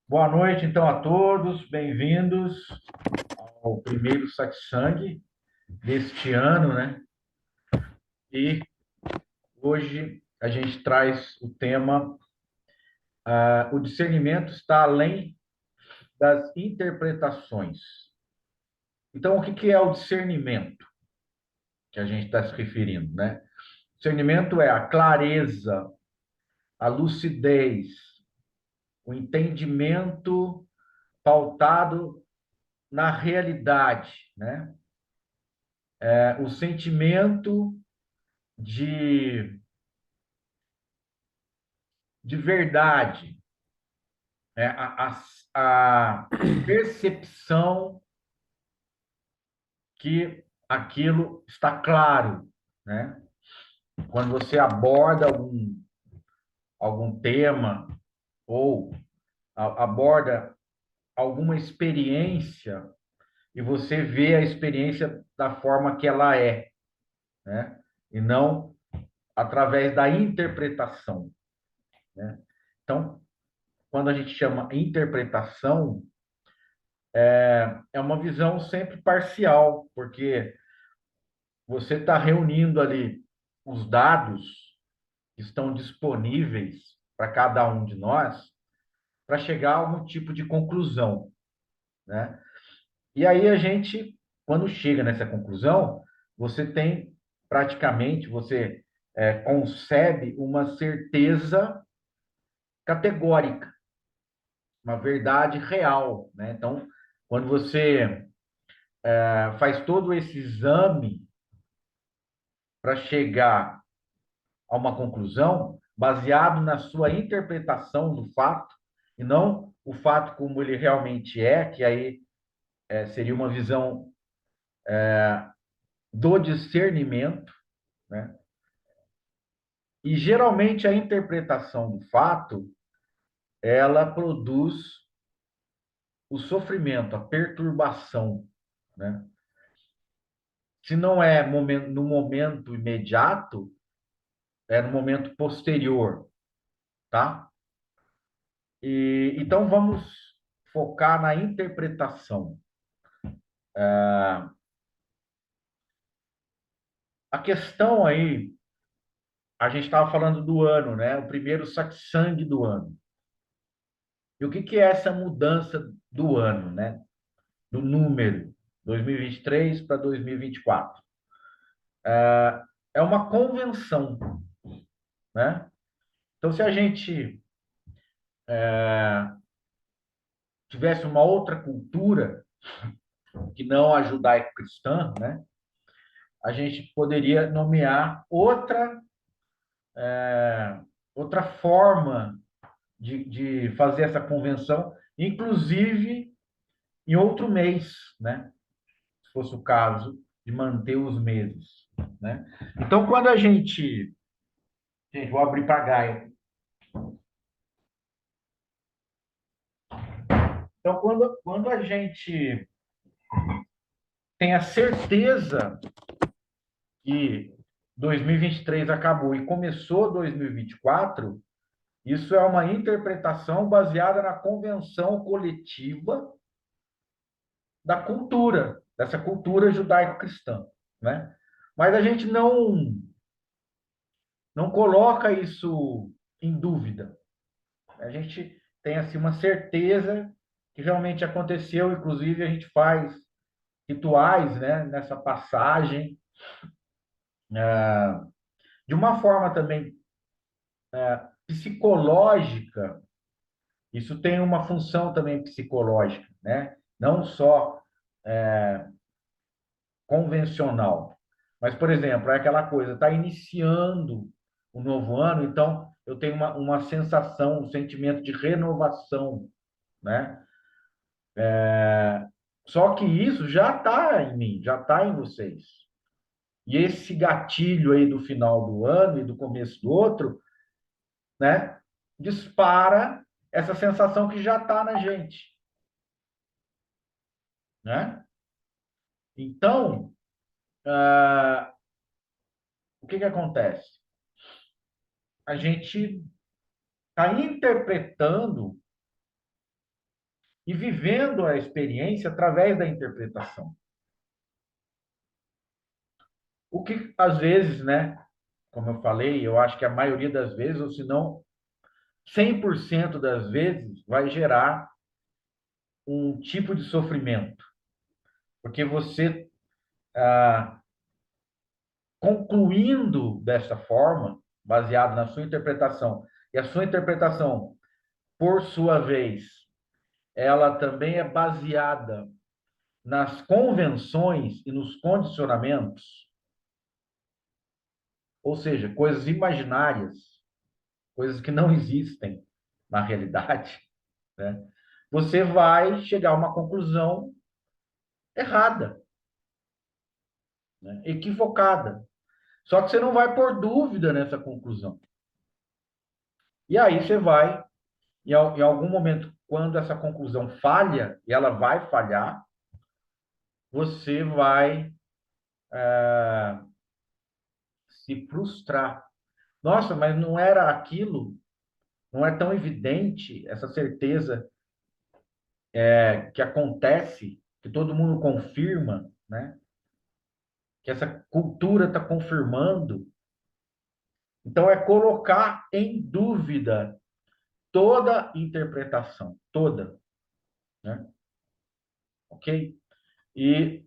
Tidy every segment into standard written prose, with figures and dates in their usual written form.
Boa noite, então, a todos. Bem-vindos ao primeiro satsang deste ano, né? E hoje a gente traz o tema, o discernimento está além das interpretações. Então, o que que é o discernimento que a gente está se referindo, né? Discernimento é a clareza, a lucidez, o entendimento pautado na realidade, né? O sentimento de verdade, né? A percepção que aquilo está claro, né? Quando você aborda algum tema ou aborda alguma experiência e você vê a experiência da forma que ela é, né? E não através da interpretação, né? Então, quando a gente chama interpretação, é uma visão sempre parcial, porque você está reunindo ali os dados que estão disponíveis para cada um de nós para chegar a algum tipo de conclusão, né? E aí a gente, quando chega nessa conclusão, você tem praticamente, você concebe uma certeza categórica, uma verdade real, né? Então, quando você faz todo esse exame para chegar a uma conclusão baseado na sua interpretação do fato e não o fato como ele realmente é, que aí seria uma visão do discernimento, né? E geralmente a interpretação do fato, ela produz o sofrimento, a perturbação, né? Se não é no momento imediato, é no momento posterior, tá? E então vamos focar na interpretação. A questão aí, a gente estava falando do ano, né? O primeiro satsang do ano. E o que que é essa mudança do ano, né? Do número, 2023 para 2024. É uma convenção, né? Então, se a gente tivesse uma outra cultura que não a judaico-cristã, né? A gente poderia nomear outra forma de fazer essa convenção, inclusive em outro mês, né? Se fosse o caso de manter os meses, né? Então, quando a gente... Gente, vou abrir para Gaia. Então, quando a gente tem a certeza que 2023 acabou e começou 2024, isso é uma interpretação baseada na convenção coletiva da cultura, dessa cultura judaico-cristã, né? Mas a gente não coloca isso em dúvida. A gente tem assim uma certeza que realmente aconteceu, inclusive a gente faz rituais, né, nessa passagem, de uma forma também psicológica. Isso tem uma função também psicológica, né? Não só convencional. Mas, por exemplo, é aquela coisa, está iniciando o novo ano, então eu tenho uma sensação, um sentimento de renovação, né? Só que isso já está em mim, já está em vocês. E esse gatilho aí do final do ano e do começo do outro, né? Dispara essa sensação que já está na gente, né? Então, o que que acontece? A gente está interpretando e vivendo a experiência através da interpretação. O que, às vezes, né, como eu falei, eu acho que a maioria das vezes, ou se não 100% das vezes, vai gerar um tipo de sofrimento. Porque você, concluindo dessa forma, baseado na sua interpretação, e a sua interpretação, por sua vez, ela também é baseada nas convenções e nos condicionamentos, ou seja, coisas imaginárias, coisas que não existem na realidade, né? Você vai chegar a uma conclusão errada, né? Equivocada. Só que você não vai pôr dúvida nessa conclusão. E aí você vai, em algum momento, quando essa conclusão falha, e ela vai falhar, você vai se frustrar. Nossa, mas não era aquilo, não é tão evidente essa certeza que acontece, que todo mundo confirma, né? Que essa cultura está confirmando. Então, é colocar em dúvida toda interpretação, toda, né? Ok? E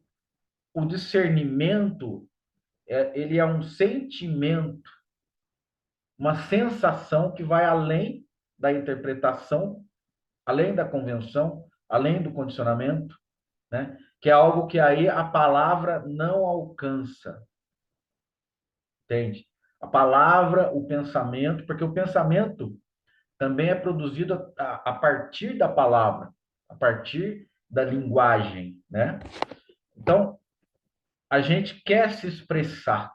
o discernimento, ele é um sentimento, uma sensação que vai além da interpretação, além da convenção, além do condicionamento, né? Que é algo que aí a palavra não alcança, entende? A palavra, o pensamento, porque o pensamento também é produzido a partir da palavra, a partir da linguagem, né? Então, a gente quer se expressar,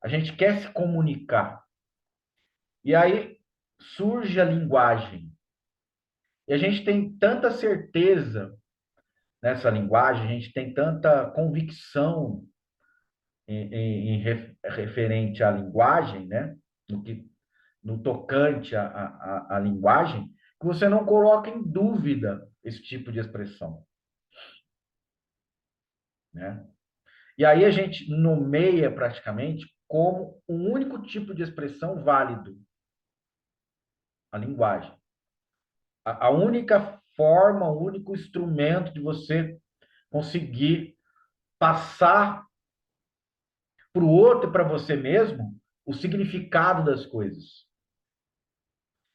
a gente quer se comunicar. E aí surge a linguagem. E a gente tem tanta certeza nessa linguagem, a gente tem tanta convicção referente à linguagem, né? No tocante à linguagem, que você não coloca em dúvida esse tipo de expressão, né? E aí a gente nomeia praticamente como um único tipo de expressão válido, a linguagem. A única forma, o único instrumento de você conseguir passar para o outro e para você mesmo o significado das coisas.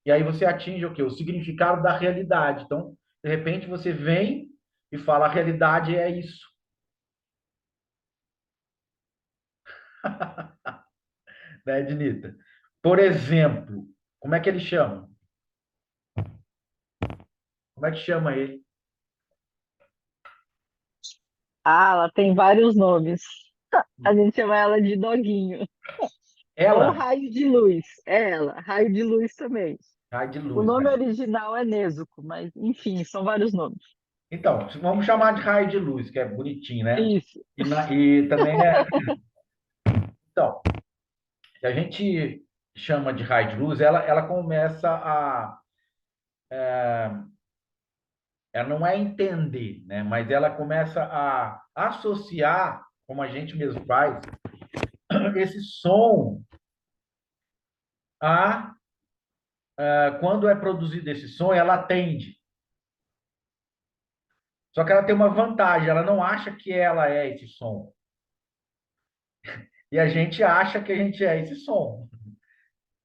E aí você atinge o quê? O significado da realidade. Então, de repente, você vem e fala, a realidade é isso. Né, Ednita? Por exemplo, como é que ele chama? Como é que chama ele? Ah, ela tem vários nomes. A gente chama ela de Doguinho. Ou Ela? Raio de Luz. É ela, Raio de Luz também. Raio de O luz, nome né? original é Nezuko, mas enfim, são vários nomes. Então, vamos chamar de raio de luz, que é bonitinho, né? Isso. E também é. Então, se a gente chama de raio de luz, ela começa a. Ela não é entender, né? Mas ela começa a associar, como a gente mesmo faz, esse som quando é produzido esse som, ela atende. Só que ela tem uma vantagem, ela não acha que ela é esse som. E a gente acha que a gente é esse som.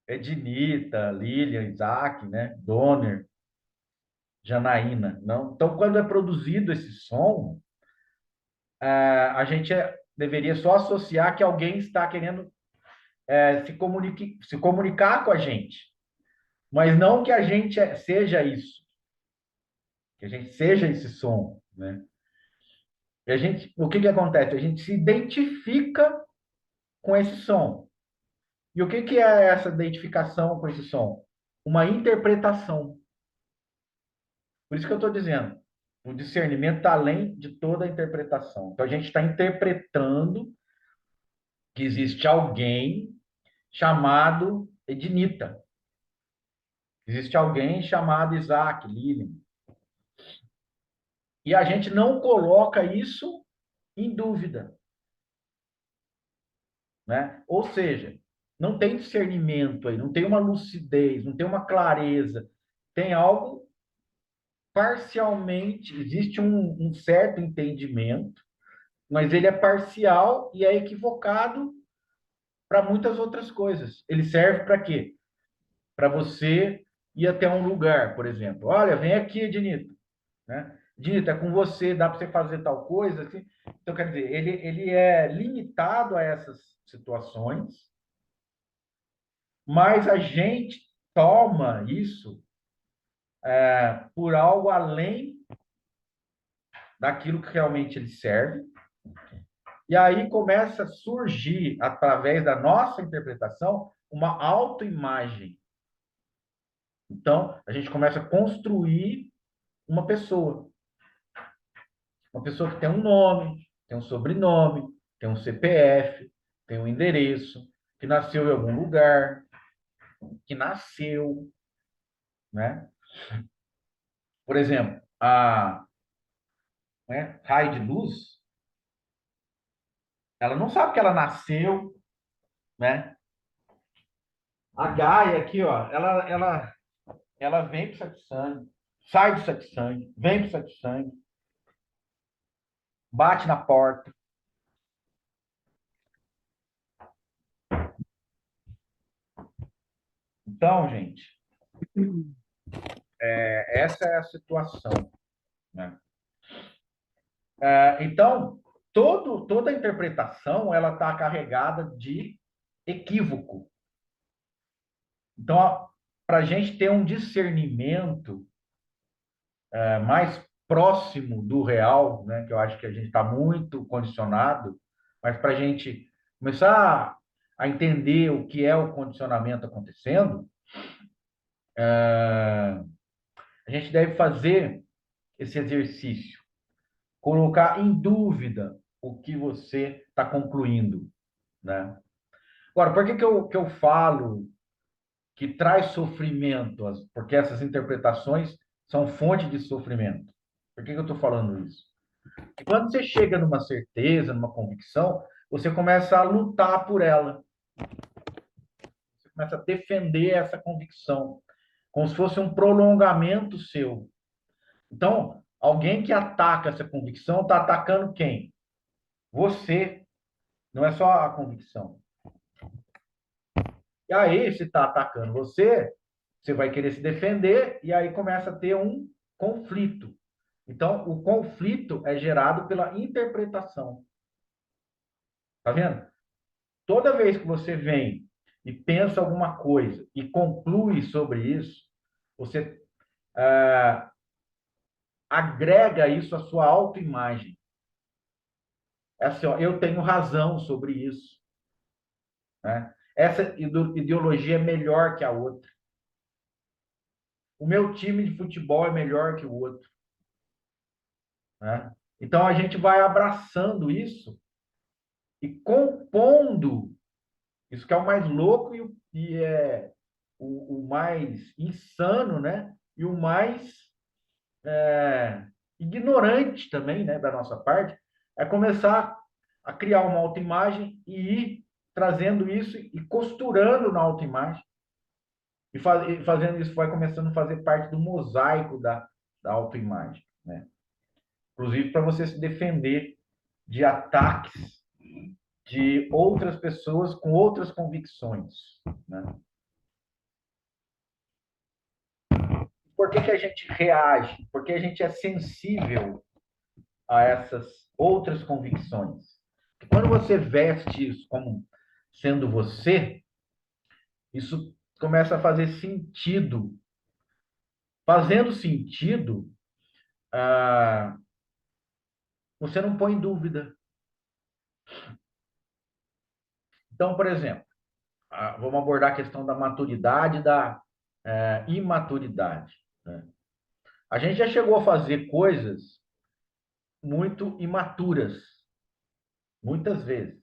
Ednita, Lilian, Isaac, né? Donner, Janaína, não. Então, quando é produzido esse som, a gente deveria só associar que alguém está querendo se comunicar com a gente, mas não que a gente seja isso, que a gente seja esse som, né? E a gente, o que que acontece? A gente se identifica com esse som. E o que que é essa identificação com esse som? Uma interpretação. Por isso que eu estou dizendo, o discernimento está além de toda a interpretação. Então a gente está interpretando que existe alguém chamado Ednita. Existe alguém chamado Isaac, Lilian. E a gente não coloca isso em dúvida, né? Ou seja, não tem discernimento aí, não tem uma lucidez, não tem uma clareza, tem algo parcialmente, existe um certo entendimento, mas ele é parcial e é equivocado para muitas outras coisas. Ele serve para quê? Para você ir até um lugar, por exemplo. Olha, vem aqui, Ednito, né? Ednito, é com você, dá para você fazer tal coisa, assim. Então, quer dizer, ele é limitado a essas situações, mas a gente toma isso por algo além daquilo que realmente ele serve. E aí começa a surgir, através da nossa interpretação, uma autoimagem. Então, a gente começa a construir uma pessoa. Uma pessoa que tem um nome, tem um sobrenome, tem um CPF, tem um endereço, que nasceu em algum lugar, que nasceu, né? Por exemplo, a, né, raio de luz, ela não sabe que ela nasceu, né? A Gaia aqui, ó, ela vem para o saco de sangue, sai do saco de sangue, vem para o saco de sangue, bate na porta. Então, gente, essa é a situação, né? Então, toda a interpretação ela está carregada de equívoco. Então, para a gente ter um discernimento mais próximo do real, né, que eu acho que a gente está muito condicionado, mas para a gente começar a entender o que é o condicionamento acontecendo, a gente deve fazer esse exercício, colocar em dúvida o que você está concluindo, né? Agora, por que eu falo que traz sofrimento? Porque essas interpretações são fonte de sofrimento. Por que eu estou falando isso? Porque quando você chega numa certeza, numa convicção, você começa a lutar por ela. Você começa a defender essa convicção, como se fosse um prolongamento seu. Então, alguém que ataca essa convicção está atacando quem? Você. Não é só a convicção. E aí, se está atacando você, você vai querer se defender e aí começa a ter um conflito. Então, o conflito é gerado pela interpretação. Tá vendo? Toda vez que você vem e pensa alguma coisa e conclui sobre isso, você agrega isso à sua autoimagem. É assim, ó, eu tenho razão sobre isso, né? Essa ideologia é melhor que a outra. O meu time de futebol é melhor que o outro, né? Então a gente vai abraçando isso e compondo, isso que é o mais louco e é o mais insano, né? E o mais ignorante também, né, da nossa parte, é começar a criar uma autoimagem e ir trazendo isso e costurando na autoimagem. E fazendo isso vai começando a fazer parte do mosaico da autoimagem, né? Inclusive para você se defender de ataques de outras pessoas com outras convicções, né? Por que a gente reage? Porque a gente é sensível a essas outras convicções. Quando você veste isso como sendo você, isso começa a fazer sentido. Fazendo sentido, ah, você não põe em dúvida. Então, por exemplo, vamos abordar a questão da maturidade e da imaturidade, né? A gente já chegou a fazer coisas muito imaturas, muitas vezes.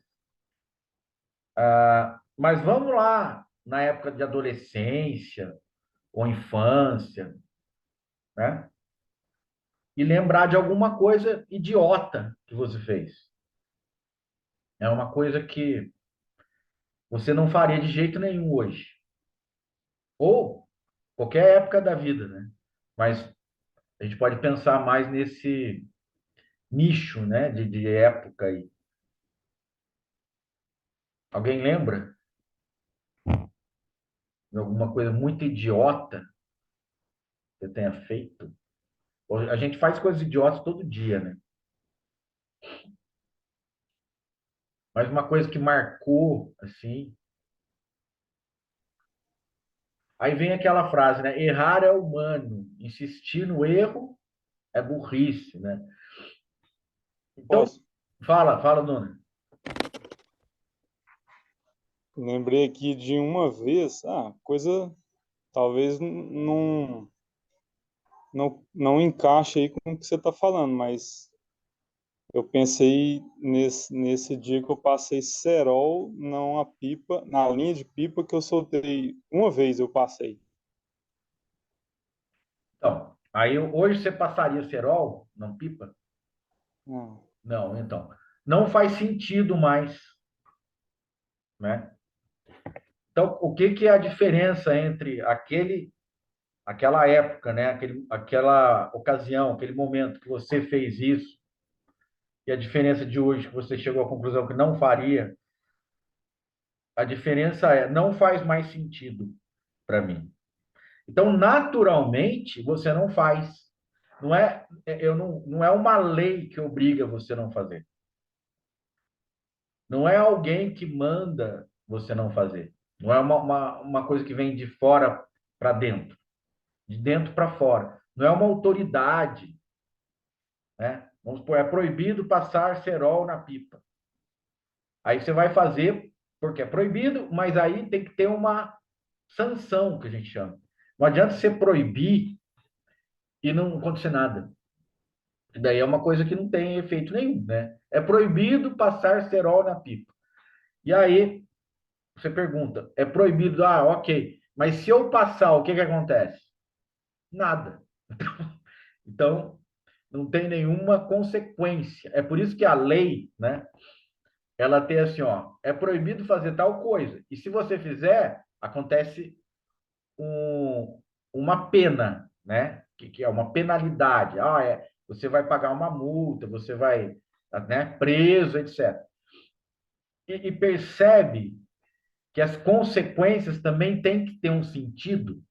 Mas vamos lá, na época de adolescência ou infância, né? e lembrar de alguma coisa idiota que você fez. É uma coisa que você não faria de jeito nenhum hoje. Ou qualquer época da vida, né? Mas a gente pode pensar mais nesse nicho, né? De época aí. Alguém lembra de alguma coisa muito idiota que eu tenha feito? A gente faz coisas idiotas todo dia, né? Mas uma coisa que marcou, assim. Aí vem aquela frase, né? Errar é humano, insistir no erro é burrice, né? Então, Posso? fala, Dona. Lembrei aqui de uma vez, coisa talvez não encaixe aí com o que você está falando, mas eu pensei nesse dia que eu passei cerol na pipa, na linha de pipa que eu soltei uma vez eu passei. Então, aí hoje você passaria cerol, não pipa? Não. Não, então. Não faz sentido mais, né? Então, o que que é a diferença entre aquela época, né? Aquela ocasião, aquele momento que você fez isso e a diferença de hoje que você chegou à conclusão que não faria? A diferença é, não faz mais sentido para mim. Então, naturalmente, você não faz. Não é uma lei que obriga você a não fazer. Não é alguém que manda você não fazer. Não é uma coisa que vem de fora para dentro, de dentro para fora. Não é uma autoridade, né? Vamos supor, é proibido passar cerol na pipa. Aí você vai fazer porque é proibido, mas aí tem que ter uma sanção, que a gente chama. Não adianta você proibir e não acontecer nada. E daí é uma coisa que não tem efeito nenhum, né? É proibido passar cerol na pipa. E aí você pergunta, é proibido? Ah, ok. Mas se eu passar, o que que acontece? Nada. Então, não tem nenhuma consequência. É por isso que a lei, né? Ela tem assim, ó, é proibido fazer tal coisa. E se você fizer, acontece um, uma pena, né? Que é uma penalidade. Você vai pagar uma multa, você vai, né, preso, etc. E percebe que as consequências também têm que ter um sentido,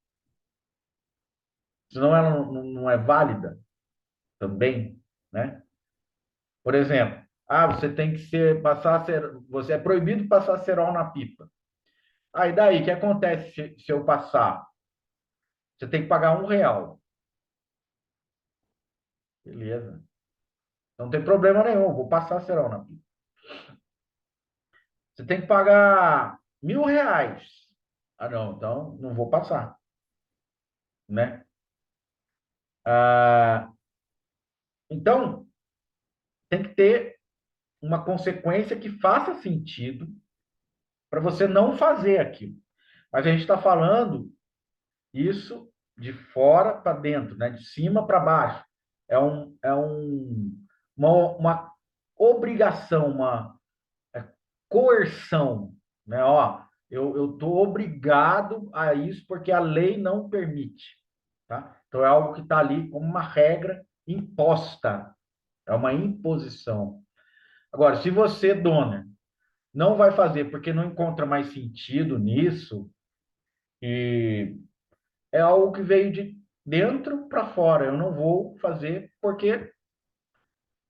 senão ela não é válida também, né? Por exemplo, você tem que você é proibido passar cerol na pipa. Aí daí, o que acontece se eu passar? Você tem que pagar R$ 1. Beleza. Não tem problema nenhum, vou passar cerol na pipa. Você tem que pagar R$ 1.000. Não, então não vou passar, né? Ah, então, tem que ter uma consequência que faça sentido para você não fazer aquilo. Mas a gente está falando isso de fora para dentro, né? De cima para baixo. Uma obrigação, uma coerção, né? Ó, eu estou obrigado a isso porque a lei não permite, tá? Então é algo que está ali como uma regra imposta, é uma imposição. Agora, se você, dona, não vai fazer porque não encontra mais sentido nisso, e é algo que veio de dentro para fora, eu não vou fazer porque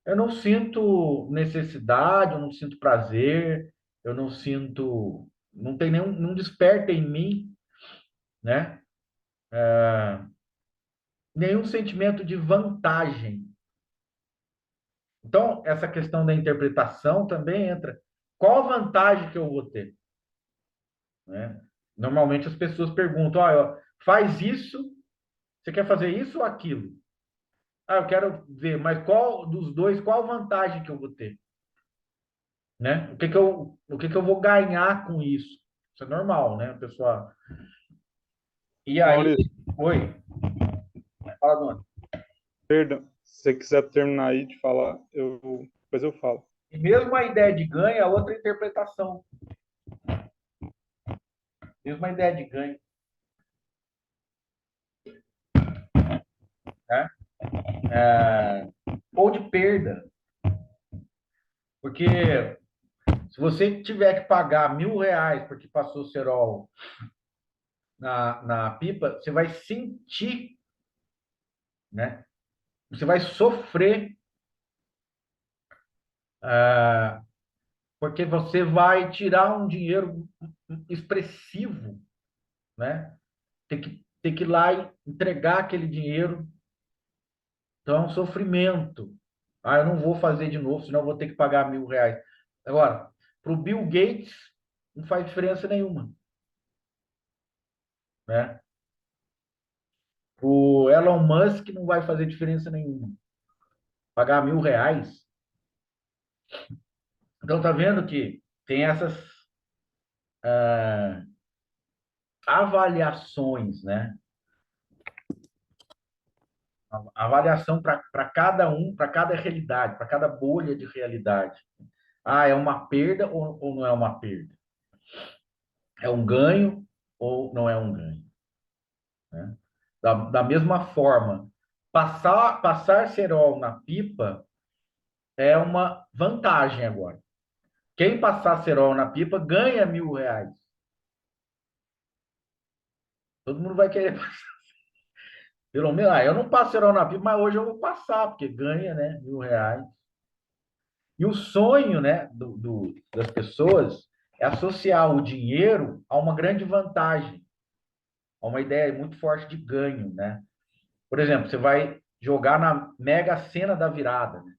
eu não sinto necessidade, eu não sinto prazer, eu não sinto, não tem nenhum, não desperta em mim, né? Nenhum sentimento de vantagem. Então, essa questão da interpretação também entra. Qual a vantagem que eu vou ter? Né? Normalmente as pessoas perguntam: faz isso, você quer fazer isso ou aquilo? Eu quero ver, mas qual dos dois, qual a vantagem que eu vou ter? Né? O que que eu vou ganhar com isso? Isso é normal, né, pessoal? E aí, Maurício, oi, fala, Dona. perdão. Se você quiser terminar aí de falar, depois eu falo. E mesmo a ideia de ganho é outra interpretação. Mesmo a ideia de ganho. Né? Ou de perda. Porque se você tiver que pagar R$ 1.000 porque passou o cerol na pipa, você vai sentir, né? Você vai sofrer, porque você vai tirar um dinheiro expressivo, né? Tem que ir lá e entregar aquele dinheiro. Então é um sofrimento. Ah, eu não vou fazer de novo, senão eu vou ter que pagar R$ 1.000. Agora, para o Bill Gates, não faz diferença nenhuma, né? O Elon Musk não vai fazer diferença nenhuma. Pagar R$ 1.000. Então, tá vendo que tem essas avaliações, né? Avaliação para cada um, para cada realidade, para cada bolha de realidade. Ah, é uma perda ou não é uma perda? É um ganho ou não é um ganho? Né? Da mesma forma, passar cerol na pipa é uma vantagem agora. Quem passar cerol na pipa ganha R$ 1.000. Todo mundo vai querer passar. Pelo menos, eu não passo cerol na pipa, mas hoje eu vou passar, porque ganha, né? R$ 1.000. E o sonho, né, das pessoas é associar o dinheiro a uma grande vantagem, a uma ideia muito forte de ganho, né? Por exemplo, você vai jogar na Mega Sena da virada, né?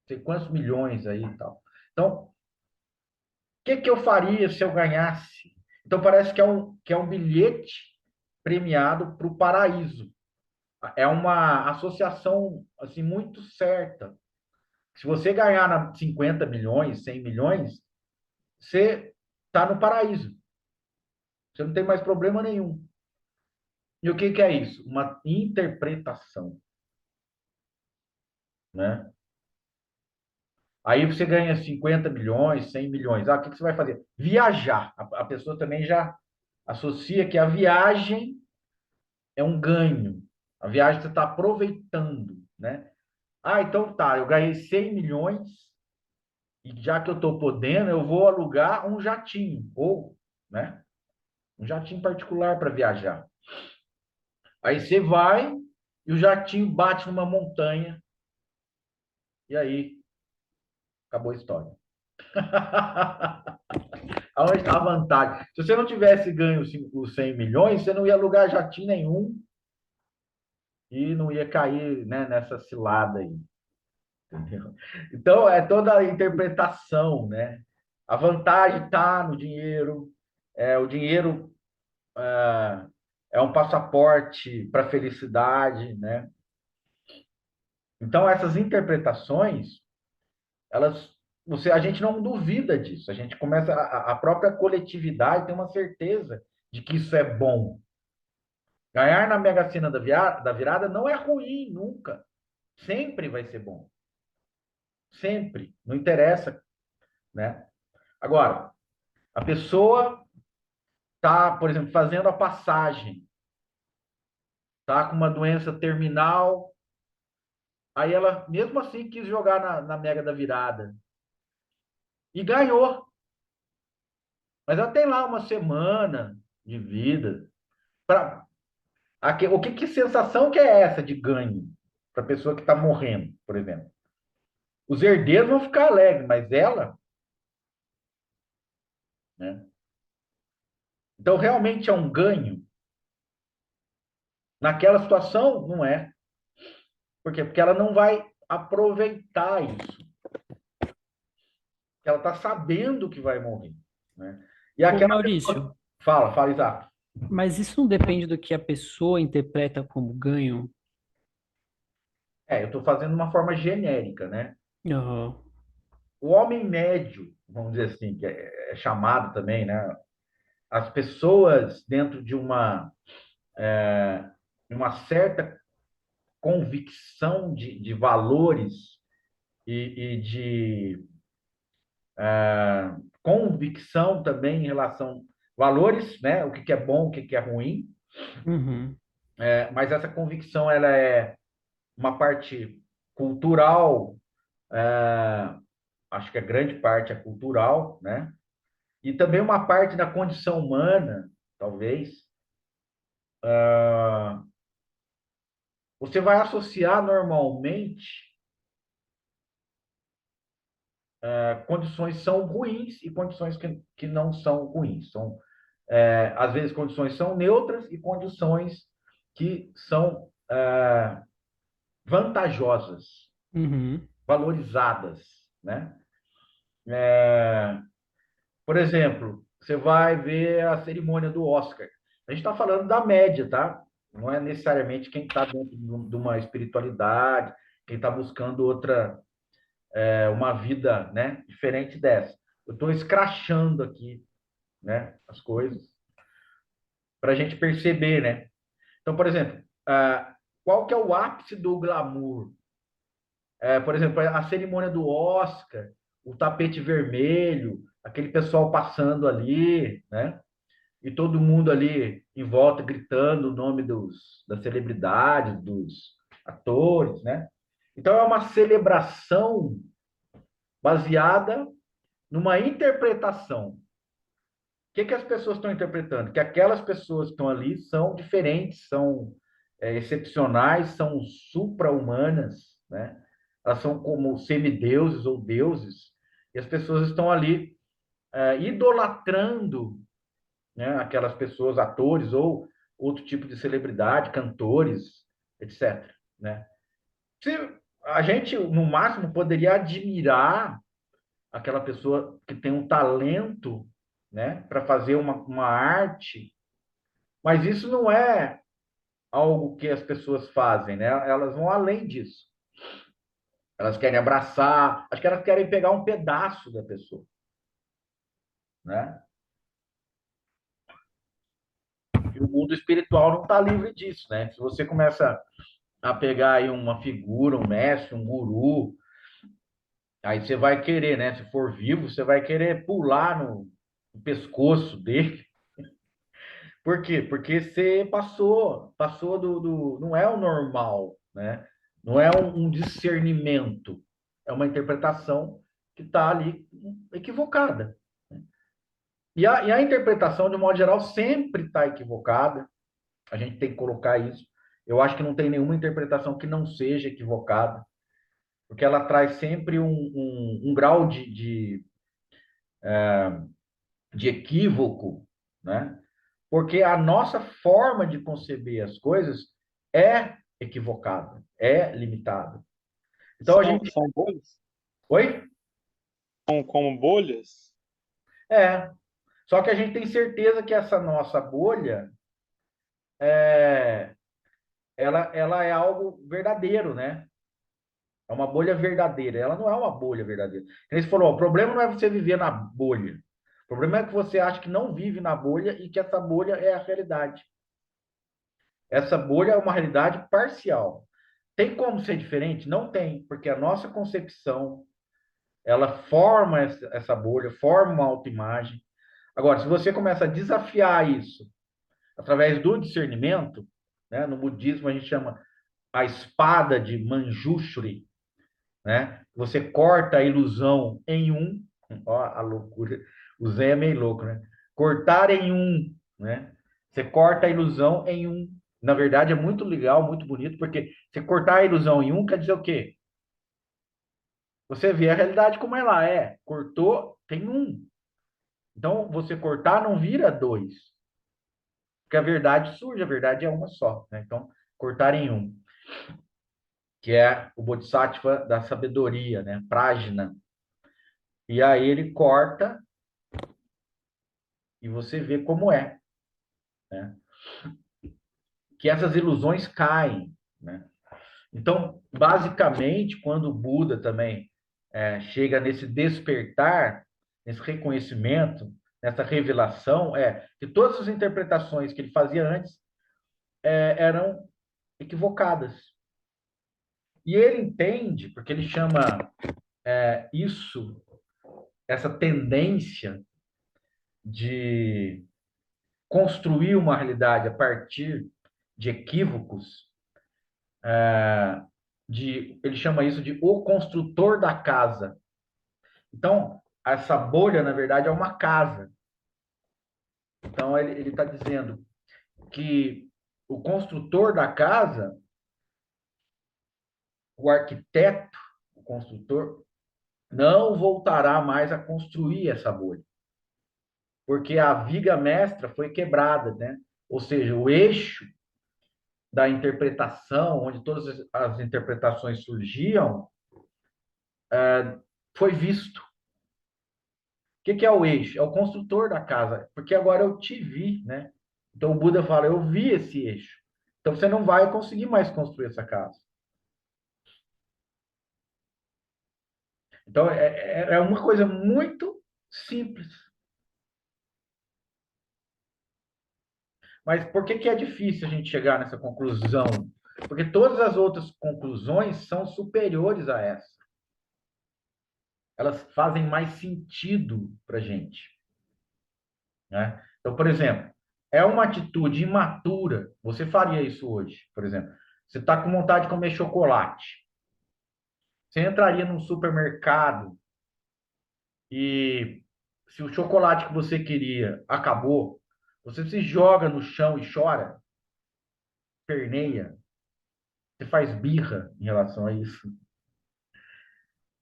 Sei quantos milhões aí e tal. Então, o que eu faria se eu ganhasse? Então, parece que é um bilhete premiado para o paraíso. É uma associação assim muito certa. Se você ganhar 50 milhões, 100 milhões, você está no paraíso. Você não tem mais problema nenhum. E o que é isso? Uma interpretação, né? Aí você ganha 50 milhões, 100 milhões. Ah, o que você vai fazer? Viajar. A pessoa também já associa que a viagem é um ganho. A viagem você está aproveitando, né? Ah, então tá, eu ganhei 100 milhões e já que eu estou podendo, eu vou alugar um jatinho, ou, né? Um jatinho particular para viajar. Aí você vai e o jatinho bate numa montanha e aí acabou a história. Aonde está a vantagem? Se você não tivesse ganho os 100 milhões, você não ia alugar jatinho nenhum e não ia cair, né, nessa cilada aí. Entendeu? Então, é toda a interpretação, né? A vantagem está no dinheiro, o dinheiro é um passaporte para a felicidade, né? Então, essas interpretações, a gente não duvida disso, a gente começa, a própria coletividade tem uma certeza de que isso é bom. Ganhar na Mega Sena da virada não é ruim, nunca. Sempre vai ser bom. Sempre. Não interessa, né? Agora, a pessoa está, por exemplo, fazendo a passagem, está com uma doença terminal, aí ela, mesmo assim, quis jogar na Mega da virada. E ganhou. Mas ela tem lá uma semana de vida. Que sensação que é essa de ganho para a pessoa que está morrendo, por exemplo? Os herdeiros vão ficar alegres, mas ela, né? Então, realmente é um ganho? Naquela situação, não é. Por quê? Porque ela não vai aproveitar isso. Ela está sabendo que vai morrer, né? E Ô, aquela Maurício, pessoa... Fala, Isaac. mas isso não depende do que a pessoa interpreta como ganho? Eu estou fazendo uma forma genérica, né? Aham. O homem médio, vamos dizer assim, que é chamado também, né? As pessoas dentro de uma certa convicção de valores e de convicção também em relação valores, né? O que que é bom, o que que é ruim. Uhum. Mas essa convicção ela é uma parte cultural, acho que a grande parte é cultural, né? E também uma parte da condição humana, talvez. Você vai associar normalmente condições são ruins e condições que não são ruins. Às vezes, condições são neutras e condições que são vantajosas, Uhum. valorizadas, né? Por exemplo, você vai ver a cerimônia do Oscar. A gente está falando da média, tá? Não é necessariamente quem está dentro de uma espiritualidade, quem está buscando uma vida, né, diferente dessa. Eu estou escrachando aqui, né, as coisas para a gente perceber, né? Então, por exemplo, qual que é o ápice do glamour? Por exemplo, a cerimônia do Oscar, o tapete vermelho, aquele pessoal passando ali, né? E todo mundo ali em volta gritando o nome das celebridades, dos atores, né? Então é uma celebração baseada numa interpretação. O que que as pessoas estão interpretando? Que aquelas pessoas que estão ali são diferentes, são excepcionais, são supra-humanas, né? Elas são como semideuses ou deuses, e as pessoas estão ali idolatrando, né, aquelas pessoas, atores ou outro tipo de celebridade, cantores, etc., né? Se a gente, no máximo, poderia admirar aquela pessoa que tem um talento, né, para fazer uma arte, mas isso não é algo que as pessoas fazem, né? Elas vão além disso. Elas querem abraçar, acho que elas querem pegar um pedaço da pessoa, né? E o mundo espiritual não está livre disso, né? Se você começa a pegar aí uma figura, um mestre, um guru, aí você vai querer, né? Se for vivo, você vai querer pular no pescoço dele. Por quê? Porque você passou não é o normal, né? Não é um discernimento, é uma interpretação que está ali equivocada. E a interpretação, de modo geral, sempre está equivocada. A gente tem que colocar isso. Eu acho que não tem nenhuma interpretação que não seja equivocada, porque ela traz sempre um grau de equívoco, né? Porque a nossa forma de conceber as coisas é equivocada, é limitada. Então a gente. São bolhas? Oi? São como bolhas? É. Só que a gente tem certeza que essa nossa bolha é, ela é algo verdadeiro, né? É uma bolha verdadeira. Ela não é uma bolha verdadeira. Ele falou: o problema não é você viver na bolha. O problema é que você acha que não vive na bolha e que essa bolha é a realidade. Essa bolha é uma realidade parcial. Tem como ser diferente? Não tem, porque a nossa concepção, ela forma essa bolha, forma uma autoimagem. Agora, se você começa a desafiar isso através do discernimento, né? No budismo a gente chama a espada de Manjushri, né? Você corta a ilusão em um, ó a loucura, o Zen é meio louco, né? Cortar em um, né? Você corta a ilusão em um. Na verdade, é muito legal, muito bonito, porque você cortar a ilusão em um quer dizer o quê? Você vê a realidade como ela é. Cortou, tem um. Então, você cortar não vira dois. Porque a verdade surge, a verdade é uma só, né? Então, cortar em um, que é o Bodhisattva da sabedoria, né? Prajna. E aí ele corta e você vê como é, né? Que essas ilusões caem, né? Então, basicamente, quando o Buda também chega nesse despertar, nesse reconhecimento, nessa revelação, que todas as interpretações que ele fazia antes eram equivocadas. E ele entende, porque ele chama isso, essa tendência de construir uma realidade a partir de equívocos, ele chama isso de o construtor da casa. Então, essa bolha, na verdade, é uma casa. Então, ele está dizendo que o construtor da casa, o arquiteto, o construtor, não voltará mais a construir essa bolha, porque a viga mestra foi quebrada, né? Ou seja, o eixo da interpretação, onde todas as interpretações surgiam, foi visto. O que é o eixo? É o construtor da casa, porque agora eu te vi, né? Então o Buda fala, eu vi esse eixo. Então você não vai conseguir mais construir essa casa. Então é uma coisa muito simples. Mas por que é difícil a gente chegar nessa conclusão? Porque todas as outras conclusões são superiores a essa. Elas fazem mais sentido para a gente, né? Então, por exemplo, é uma atitude imatura. Você faria isso hoje, por exemplo. Você está com vontade de comer chocolate. Você entraria num supermercado e se o chocolate que você queria acabou, você se joga no chão e chora, perneia, você faz birra em relação a isso.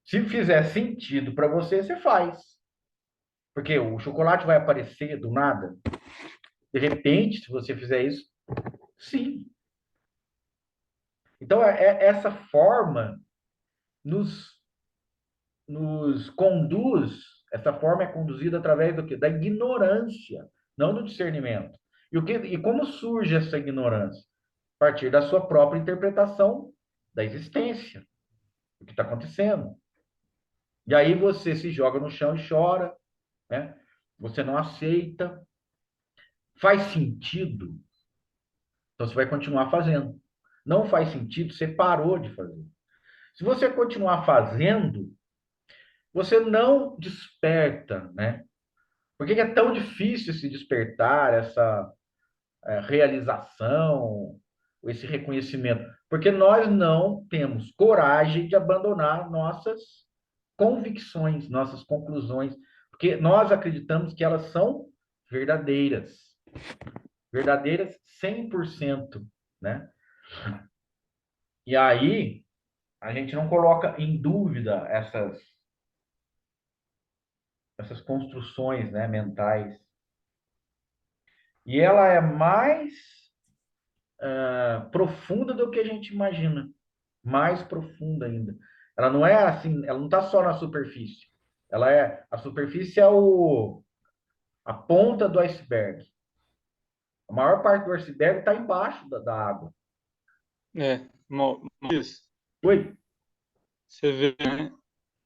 Se fizer sentido para você, você faz. Porque o chocolate vai aparecer do nada. De repente, se você fizer isso, sim. Então, essa forma nos, nos conduz, essa forma é conduzida através do quê? Da ignorância, não do discernimento. E como surge essa ignorância? A partir da sua própria interpretação da existência, do que está acontecendo. E aí você se joga no chão e chora, né? Você não aceita. Faz sentido? Então você vai continuar fazendo. Não faz sentido, você parou de fazer. Se você continuar fazendo, você não desperta, né? Por que é tão difícil se despertar, essa realização, esse reconhecimento? Porque nós não temos coragem de abandonar nossas convicções, nossas conclusões, porque nós acreditamos que elas são verdadeiras. Verdadeiras 100%, né? E aí, a gente não coloca em dúvida essas construções, né, mentais. E ela é mais profunda do que a gente imagina. Mais profunda ainda. Ela não é assim, ela não está só na superfície. A superfície é a ponta do iceberg. A maior parte do iceberg está embaixo da água. Maurício, Oi? você vê, né?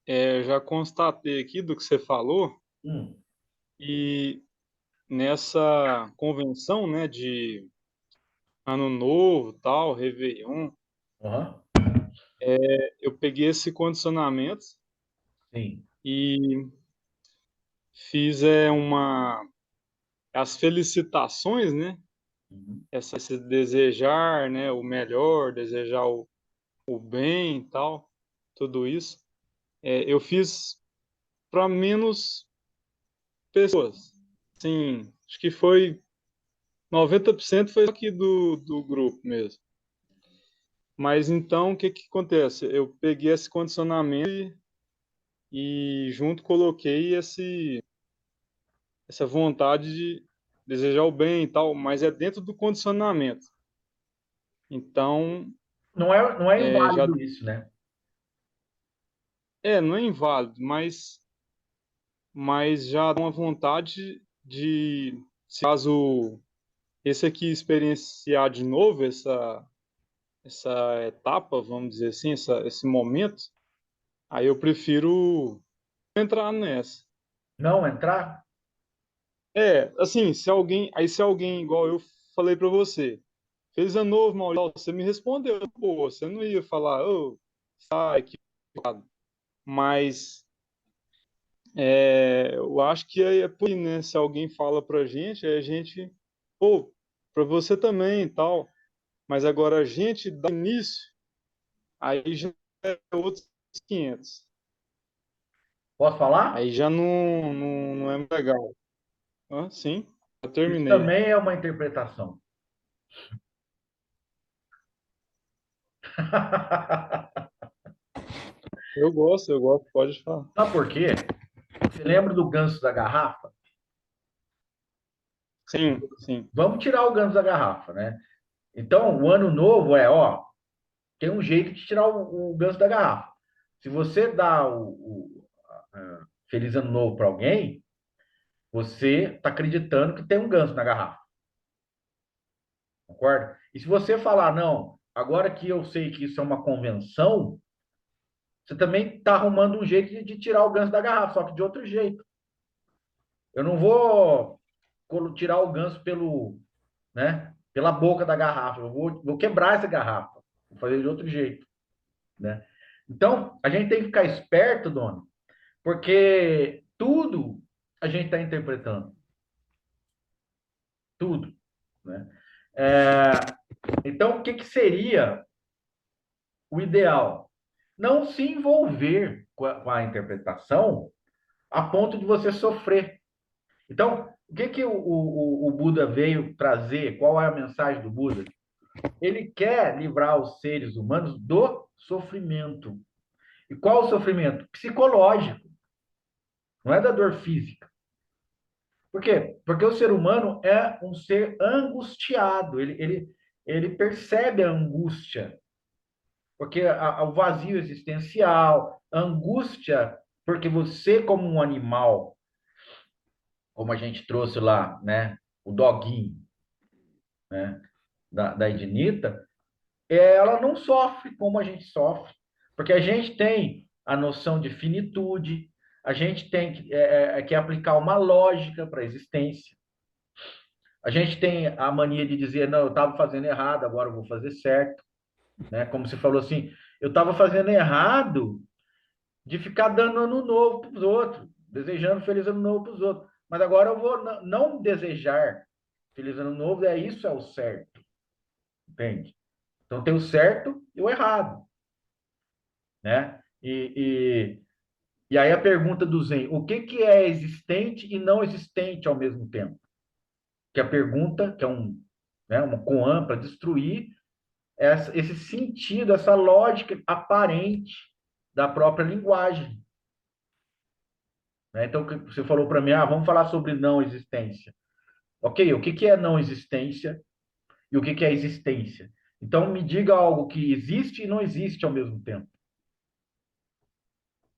Eu já constatei aqui do que você falou, Hum. e nessa convenção, né, de Ano Novo, tal, Réveillon, Uhum. eu peguei esse condicionamento Sim. e fiz as felicitações, né? Uhum. Esse desejar, né, o melhor, desejar o bem e tal, tudo isso. Eu fiz para menos pessoas. Sim, acho que foi 90% foi aqui do grupo mesmo. Mas então, o que que acontece? Eu peguei esse condicionamento e junto coloquei essa vontade de desejar o bem e tal, mas é dentro do condicionamento. Então, Não é já inválido isso, né? não é inválido, mas já dá uma vontade de, se caso esse aqui experienciar de novo essa etapa, vamos dizer assim, esse momento, aí eu prefiro entrar nessa. Não entrar? Assim, se alguém, igual eu falei para você, feliz ano novo, Maurício, você me respondeu, pô, você não ia falar, ô, está equivocado. Mas eu acho que é por aí, né? Se alguém fala pra gente, a gente, pô, pra você também e tal. Mas agora a gente dá início, aí já é outros 500. Posso falar? Aí já não é legal. Sim, já Isso terminei. também é uma interpretação. Eu gosto, pode falar. Sabe por quê? Você lembra do ganso da garrafa? Sim, sim. Vamos tirar o ganso da garrafa, né? Então, o ano novo ó, tem um jeito de tirar o ganso da garrafa. Se você dá Feliz Ano Novo para alguém, você está acreditando que tem um ganso na garrafa, concorda? E se você falar, não, agora que eu sei que isso é uma convenção, você também está arrumando um jeito de tirar o ganso da garrafa, só que de outro jeito. Eu não vou tirar o ganso né, pela boca da garrafa, eu vou quebrar essa garrafa, vou fazer de outro jeito, né? Então, a gente tem que ficar esperto, dono, porque tudo a gente está interpretando, tudo, né? É, então, o que, que seria o ideal? Não se envolver com a interpretação a ponto de você sofrer. Então, o que, que o Buda veio trazer? Qual é a mensagem do Buda? Ele quer livrar os seres humanos do sofrimento. E qual o sofrimento? Psicológico, não é da dor física. Por quê? Porque o ser humano é um ser angustiado, ele percebe a angústia, porque o vazio existencial, a angústia, porque você, como um animal, como a gente trouxe lá, né, o doguinho, né, da Ednita, ela não sofre como a gente sofre, porque a gente tem a noção de finitude, a gente tem que aplicar uma lógica para a existência. A gente tem a mania de dizer, não, eu estava fazendo errado, agora eu vou fazer certo, né? Como você falou assim, eu estava fazendo errado de ficar dando ano novo para os outros, desejando feliz ano novo para os outros. Mas agora eu vou não desejar feliz ano novo, isso é o certo, entende? Então tem o certo e o errado, né? E aí a pergunta do Zen, o que que é existente e não existente ao mesmo tempo? Que a pergunta, que é uma koan para destruir esse sentido, essa lógica aparente da própria linguagem. Né? Então, você falou para mim, vamos falar sobre não existência. Ok, o que que é não existência e o que que é existência? Então, me diga algo que existe e não existe ao mesmo tempo.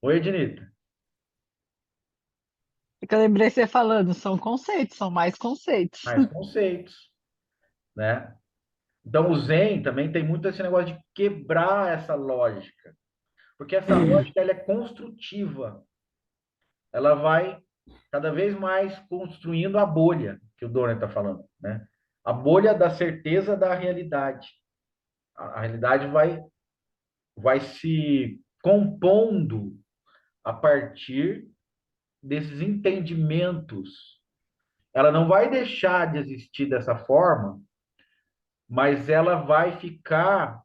Oi, Ednita. É que eu lembrei você falando, são conceitos, são mais conceitos. Mais conceitos, né? Então, o Zen também tem muito esse negócio de quebrar essa lógica, porque essa lógica ela é construtiva. Ela vai cada vez mais construindo a bolha que o Donner está falando, né? A bolha da certeza da realidade. A realidade vai se compondo a partir desses entendimentos. Ela não vai deixar de existir dessa forma, mas ela vai ficar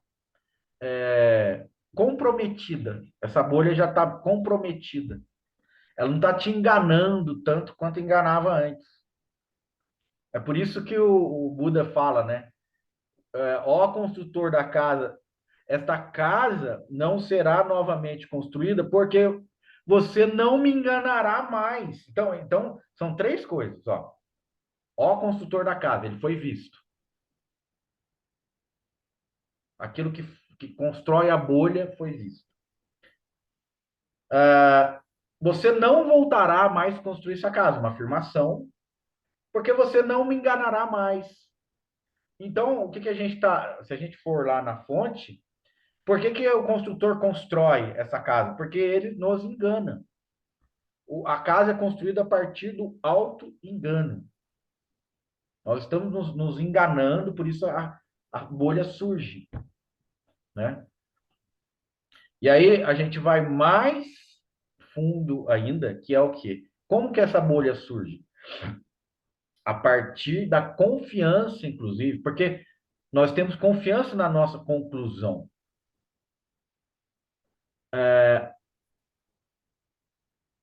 comprometida. Essa bolha já está comprometida. Ela não está te enganando tanto quanto enganava antes. É por isso que o Buda fala, né? Ó construtor da casa, esta casa não será novamente construída porque você não me enganará mais. Então são três coisas, ó. Ó construtor da casa, ele foi visto. Aquilo que constrói a bolha foi visto. Você não voltará a mais construir essa casa, uma afirmação, porque você não me enganará mais. Então, o que que a gente está, se a gente for lá na fonte, por que que o construtor constrói essa casa? Porque ele nos engana. A casa é construída a partir do auto-engano. Nós estamos nos enganando, por isso a bolha surge, né? E aí a gente vai mais fundo ainda, que é o quê? Como que essa bolha surge? A partir da confiança, inclusive, porque nós temos confiança na nossa conclusão.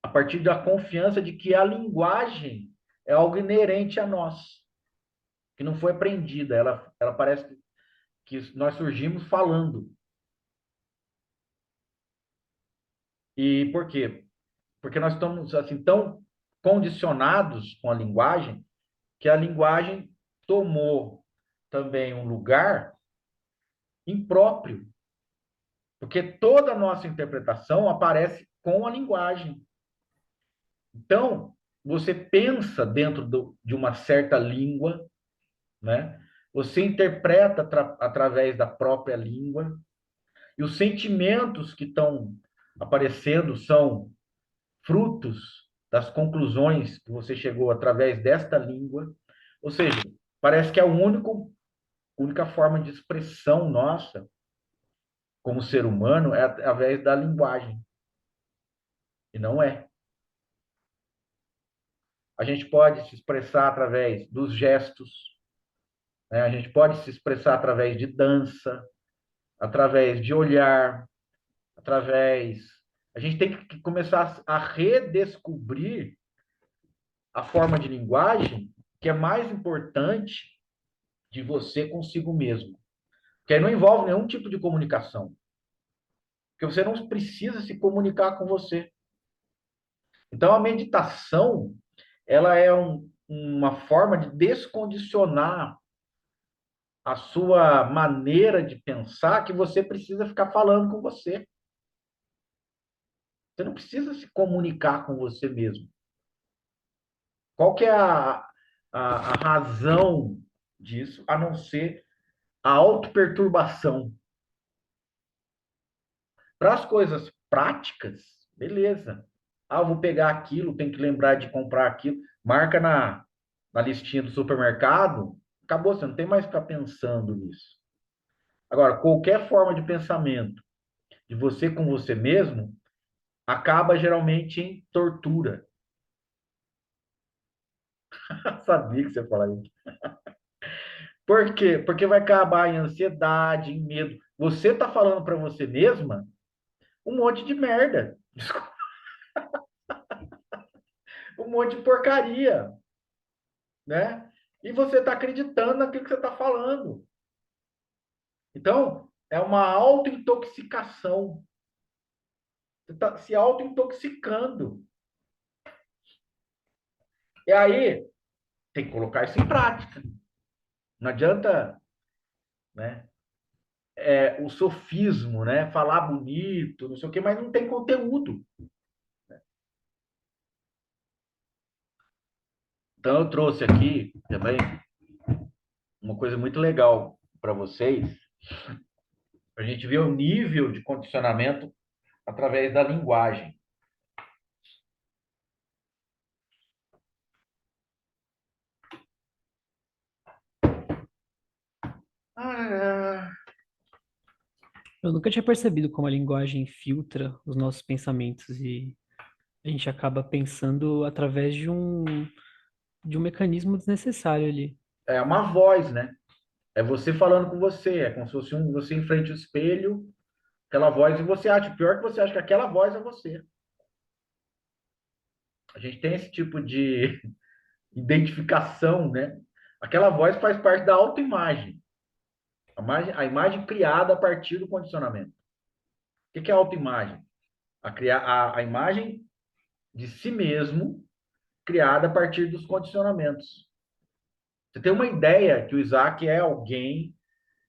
A partir da confiança de que a linguagem é algo inerente a nós, que não foi aprendida, ela parece que nós surgimos falando. E por quê? Porque nós estamos assim tão condicionados com a linguagem que a linguagem tomou também um lugar impróprio, porque toda a nossa interpretação aparece com a linguagem. Então, você pensa dentro de uma certa língua, né? Você interpreta através da própria língua, e os sentimentos que estão aparecendo são frutos das conclusões que você chegou através desta língua. Ou seja, parece que é a única forma de expressão nossa como ser humano é através da linguagem. E não é. A gente pode se expressar através dos gestos, né? A gente pode se expressar através de dança, através de olhar, através. A gente tem que começar a redescobrir a forma de linguagem que é mais importante de você consigo mesmo. Que aí não envolve nenhum tipo de comunicação. Porque você não precisa se comunicar com você. Então, a meditação, ela é uma forma de descondicionar a sua maneira de pensar que você precisa ficar falando com você. Você não precisa se comunicar com você mesmo. Qual que é a razão disso, a não ser a autoperturbação? Para as coisas práticas, beleza. Ah, eu vou pegar aquilo, tenho que lembrar de comprar aquilo. Marca na listinha do supermercado, acabou, você não tem mais que ficar pensando nisso. Agora, qualquer forma de pensamento de você com você mesmo acaba geralmente em tortura. Sabia que você ia falar isso. Por quê? Porque vai acabar em ansiedade, em medo. Você está falando para você mesma um monte de merda. Desculpa, um monte de porcaria, né? E você está acreditando naquilo que você está falando. Então, é uma autointoxicação. Você está se autointoxicando. E aí, tem que colocar isso em prática. Não adianta, né? O sofismo, né? Falar bonito, não sei o quê, mas não tem conteúdo. Então, eu trouxe aqui também uma coisa muito legal para vocês, para a gente ver o nível de condicionamento através da linguagem. Ah, Eu nunca tinha percebido como a linguagem filtra os nossos pensamentos e a gente acaba pensando através de um mecanismo desnecessário ali. é uma voz, né? É você falando com você, é como se fosse você em frente ao espelho, aquela voz, e você acha, pior que você acha que aquela voz é você. A gente tem esse tipo de identificação, né? Aquela voz faz parte da autoimagem. A imagem criada a partir do condicionamento. O que é a autoimagem? A imagem de si mesmo criada a partir dos condicionamentos. Você tem uma ideia que o Isaac é alguém,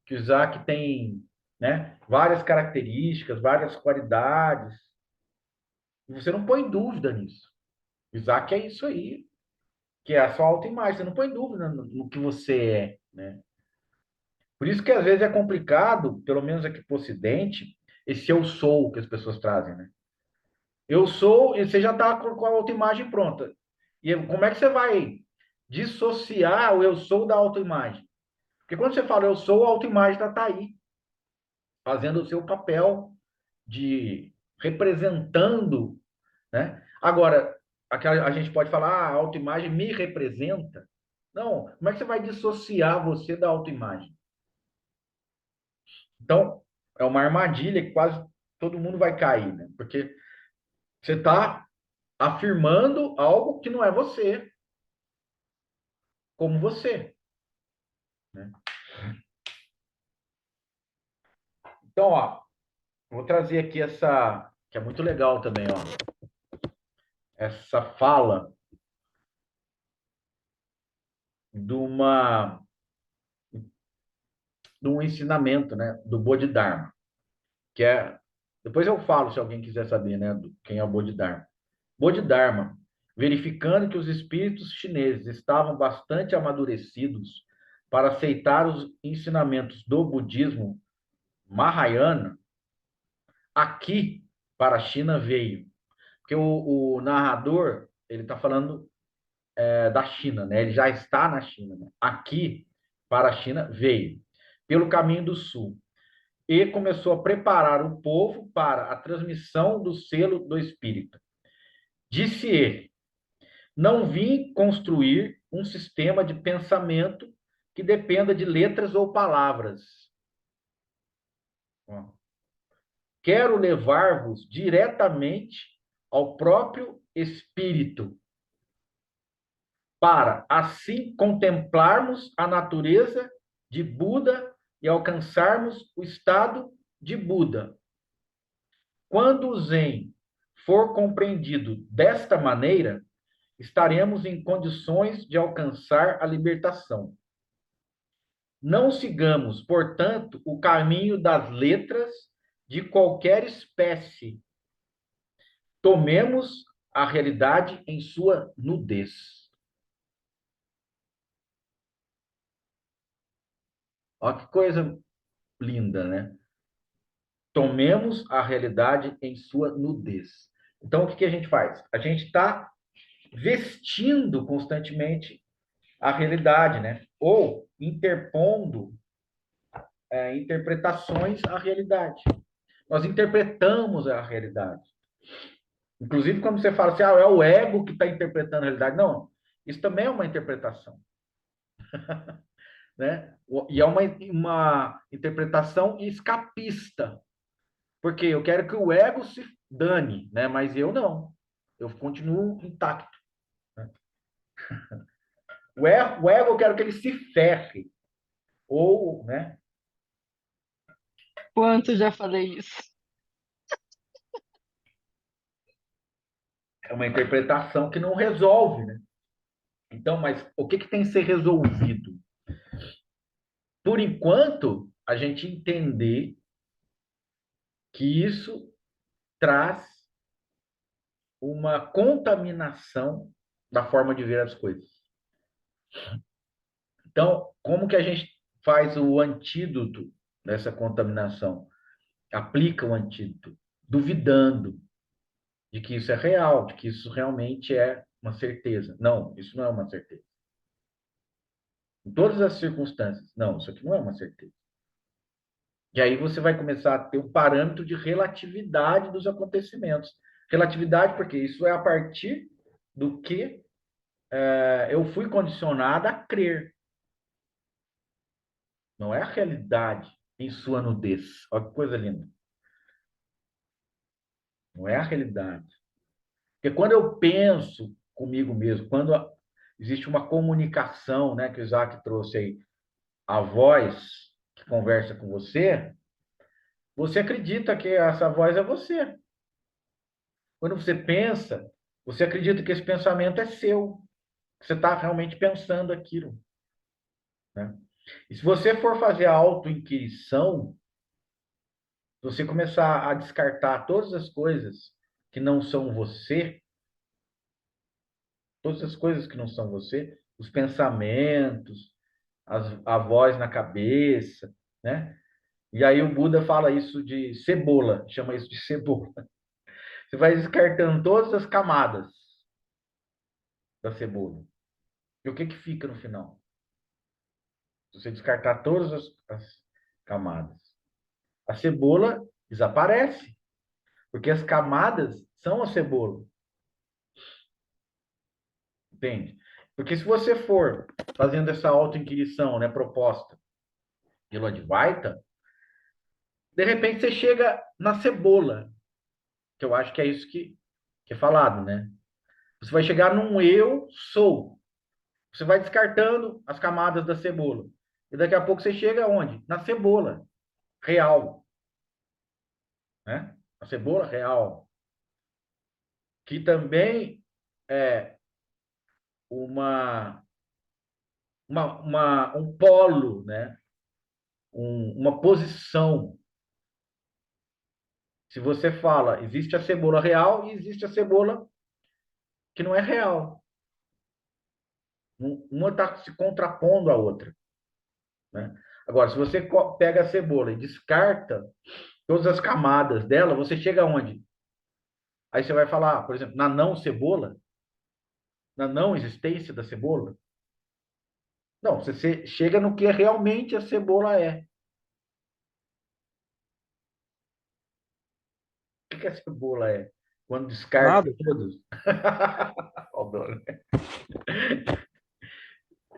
que o Isaac tem, né, várias características, várias qualidades, e você não põe dúvida nisso. O Isaac é isso aí, que é a sua autoimagem. Você não põe dúvida no que você é, né? Por isso que às vezes é complicado, pelo menos aqui para o Ocidente, esse eu sou que as pessoas trazem, né? Eu sou, e você já está com a autoimagem pronta. E como é que você vai dissociar o eu sou da autoimagem? Porque quando você fala eu sou, a autoimagem está aí, fazendo o seu papel de representando, né? Agora, a gente pode falar, a autoimagem me representa. Não, como é que você vai dissociar você da autoimagem? Então, é uma armadilha que quase todo mundo vai cair, né? Porque você está afirmando algo que não é você, como você, né? Então, ó, vou trazer aqui essa, que é muito legal também, ó, essa fala de uma de um ensinamento, né, do Bodhidharma, que é, depois eu falo se alguém quiser saber, né, quem é o Bodhidharma. Bodhidharma, verificando que os espíritos chineses estavam bastante amadurecidos para aceitar os ensinamentos do budismo Mahayana, aqui para a China veio. Porque o narrador, ele está falando da China, né? Ele já está na China, né? Aqui para a China veio pelo caminho do sul e começou a preparar o povo para a transmissão do selo do Espírito. Disse ele: não vim construir um sistema de pensamento que dependa de letras ou palavras. Quero levar-vos diretamente ao próprio Espírito, para assim contemplarmos a natureza de Buda e alcançarmos o estado de Buda. Quando o Zen for compreendido desta maneira, estaremos em condições de alcançar a libertação. Não sigamos, portanto, o caminho das letras de qualquer espécie. Tomemos a realidade em sua nudez. Olha que coisa linda, né? Tomemos a realidade em sua nudez. Então, o que a gente faz? A gente está vestindo constantemente a realidade, né? Ou interpondo interpretações à realidade. Nós interpretamos a realidade. Inclusive, quando você fala assim, é o ego que está interpretando a realidade. Não, isso também é uma interpretação. Né? E é uma interpretação escapista. Porque eu quero que o ego se dane, né? Mas eu não. Eu continuo intacto. Né? O ego eu quero que ele se ferre. Ou, né? Quanto já falei isso? É uma interpretação que não resolve, né? Então, mas o que tem que ser resolvido? Por enquanto, a gente entender que isso traz uma contaminação da forma de ver as coisas. Então, como que a gente faz o antídoto dessa contaminação? Aplica o antídoto, duvidando de que isso é real, de que isso realmente é uma certeza. Não, isso não é uma certeza. Em todas as circunstâncias, não, isso aqui não é uma certeza. E aí você vai começar a ter um parâmetro de relatividade dos acontecimentos. Relatividade, porque isso é a partir do que eu fui condicionado a crer. Não é a realidade em sua nudez. Olha que coisa linda. Não é a realidade. Porque quando eu penso comigo mesmo, quando existe uma comunicação, né, que o Isaac trouxe aí, a voz que conversa com você, você acredita que essa voz é você. Quando você pensa, você acredita que esse pensamento é seu, que você está realmente pensando aquilo, né? E se você for fazer a autoinquirição, você começar a descartar todas as coisas que não são você, todas as coisas que não são você, os pensamentos, a voz na cabeça, né? E aí o Buda fala isso de cebola, chama isso de cebola. Você vai descartando todas as camadas da cebola. E o que fica no final? Se você descartar todas as camadas, a cebola desaparece. Porque as camadas são a cebola. Entende? Porque se você for fazendo essa autoinquirição, né, proposta pelo Advaita, de repente você chega na cebola, que eu acho que é isso que é falado, né? Você vai chegar num eu sou. Você vai descartando as camadas da cebola. E daqui a pouco você chega onde? Na cebola real, né? A cebola real, que também é uma, um polo, né? Uma posição. Se você fala, existe a cebola real e existe a cebola que não é real. Uma está se contrapondo à outra, né? Agora, se você pega a cebola e descarta todas as camadas dela, você chega aonde? Aí você vai falar, por exemplo, na não cebola, na não existência da cebola. Não, você chega no que realmente a cebola é. O que a cebola é? Quando descarta Nada. todos.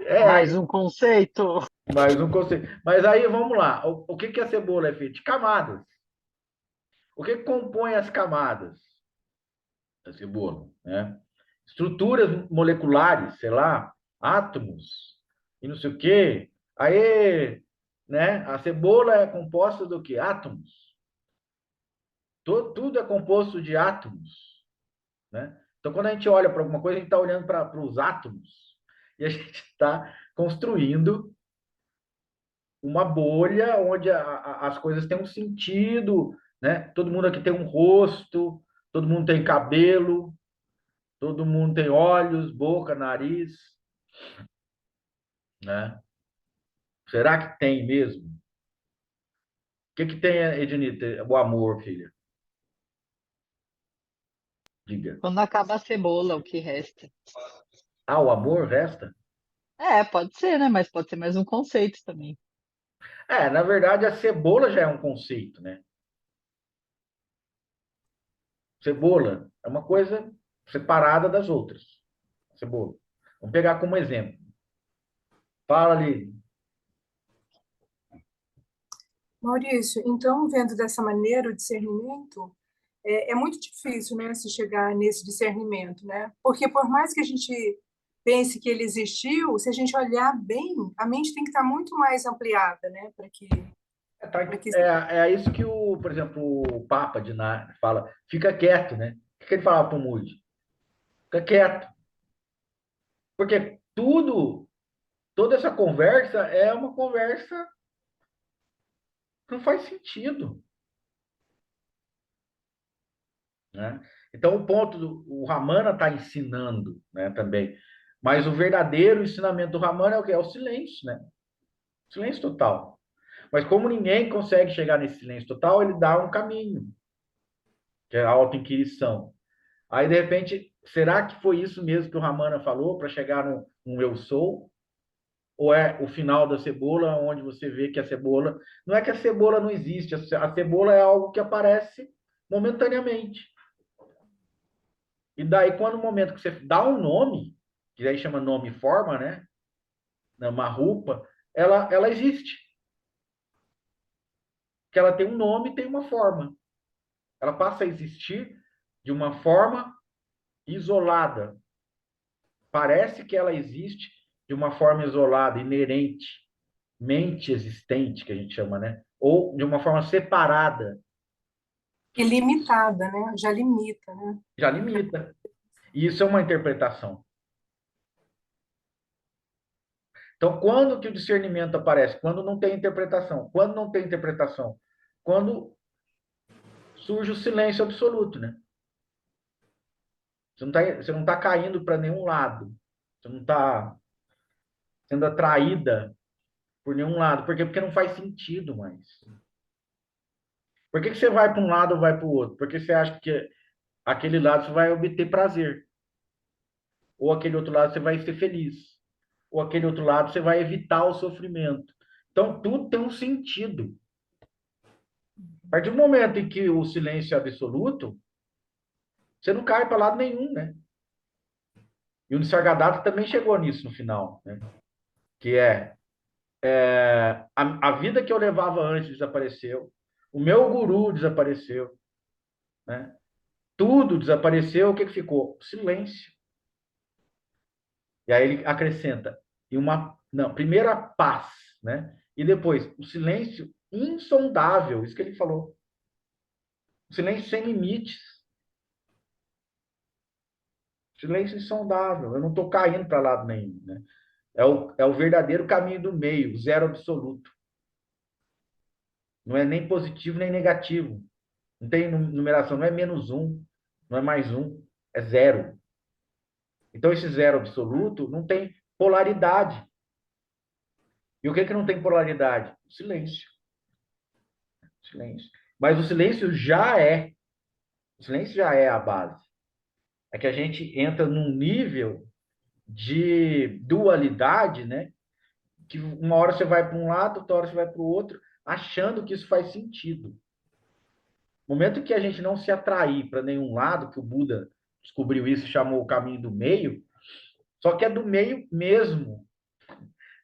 Mais É, um conceito. mais um conceito. Mas aí vamos lá. O que a cebola é feita? De camadas. O que compõe as camadas da cebola, né? Estruturas moleculares, sei lá, átomos e não sei o quê. Aí, né? A cebola é composta do quê? Átomos. Tudo é composto de átomos, né? Então, quando a gente olha para alguma coisa, a gente está olhando para os átomos e a gente está construindo uma bolha onde as coisas têm um sentido, né? Todo mundo aqui tem um rosto, todo mundo tem cabelo, todo mundo tem olhos, boca, nariz, né? Será que tem mesmo? O que que tem, Ednita? O amor, filha? Diga. Quando acaba a cebola, o que resta? Ah, o amor resta? É, pode ser, né? Mas pode ser mais um conceito também. É, na verdade, a cebola já é um conceito, né? Cebola é uma coisa separada das outras. Cebola. Vamos pegar como exemplo. Fala ali. Maurício, então, vendo dessa maneira o discernimento, é muito difícil, né, se chegar nesse discernimento, né? Porque por mais que a gente pense que ele existiu, se a gente olhar bem, a mente tem que estar muito mais ampliada, né, para que É isso que, por exemplo, o Papa de fala, fica quieto, né? O que ele falava para o Moody? Fica quieto. Porque toda essa conversa é uma conversa que não faz sentido, né? Então, o Ramana está ensinando, né, também. Mas o verdadeiro ensinamento do Ramana é o que? É o silêncio, né? Silêncio total. Mas como ninguém consegue chegar nesse silêncio total, ele dá um caminho, que é a autoinquirição. Aí, de repente, será que foi isso mesmo que o Ramana falou para chegar no eu sou? Ou é o final da cebola, onde você vê que a cebola. Não é que a cebola não existe, a cebola é algo que aparece momentaneamente. E daí, quando o momento que você dá um nome, que aí chama nome e forma, né? Uma roupa, ela existe. Que ela tem um nome e tem uma forma. Ela passa a existir de uma forma isolada. Parece que ela existe de uma forma isolada, inerente, mente existente, que a gente chama, né? Ou de uma forma separada, é limitada, né? Já limita, né? já limita. E isso é uma interpretação. Então, quando que o discernimento aparece? Quando não tem interpretação. Quando não tem interpretação? Quando surge o silêncio absoluto, né? Você não tá caindo para nenhum lado. Você não está sendo atraída por nenhum lado. Por quê? Porque não faz sentido mais. Por que você vai para um lado ou vai para o outro? Porque você acha que aquele lado você vai obter prazer. Ou aquele outro lado você vai ser feliz. Ou aquele outro lado você vai evitar o sofrimento. Então, tudo tem um sentido. A partir do momento em que o silêncio é absoluto, você não cai para lado nenhum, né? E o Nisargadatta também chegou nisso no final, né? Que a vida que eu levava antes desapareceu, o meu guru desapareceu, né? Tudo desapareceu, o que que ficou? Silêncio. E aí ele acrescenta, não, primeiro a paz, né? E depois o silêncio insondável, isso que ele falou. O silêncio sem limites, silêncio insondável. Eu não estou caindo para lado nenhum, né? É o verdadeiro caminho do meio, zero absoluto. Não é nem positivo nem negativo. Não tem numeração, não é menos um, não é mais um, é zero. Então, esse zero absoluto não tem polaridade. E o que que não tem polaridade? O silêncio. Silêncio. Mas o silêncio já é a base. É que a gente entra num nível de dualidade, né? Que uma hora você vai para um lado, outra hora você vai para o outro, achando que isso faz sentido. No momento que a gente não se atrair para nenhum lado, que o Buda descobriu isso e chamou o caminho do meio, só que é do meio mesmo.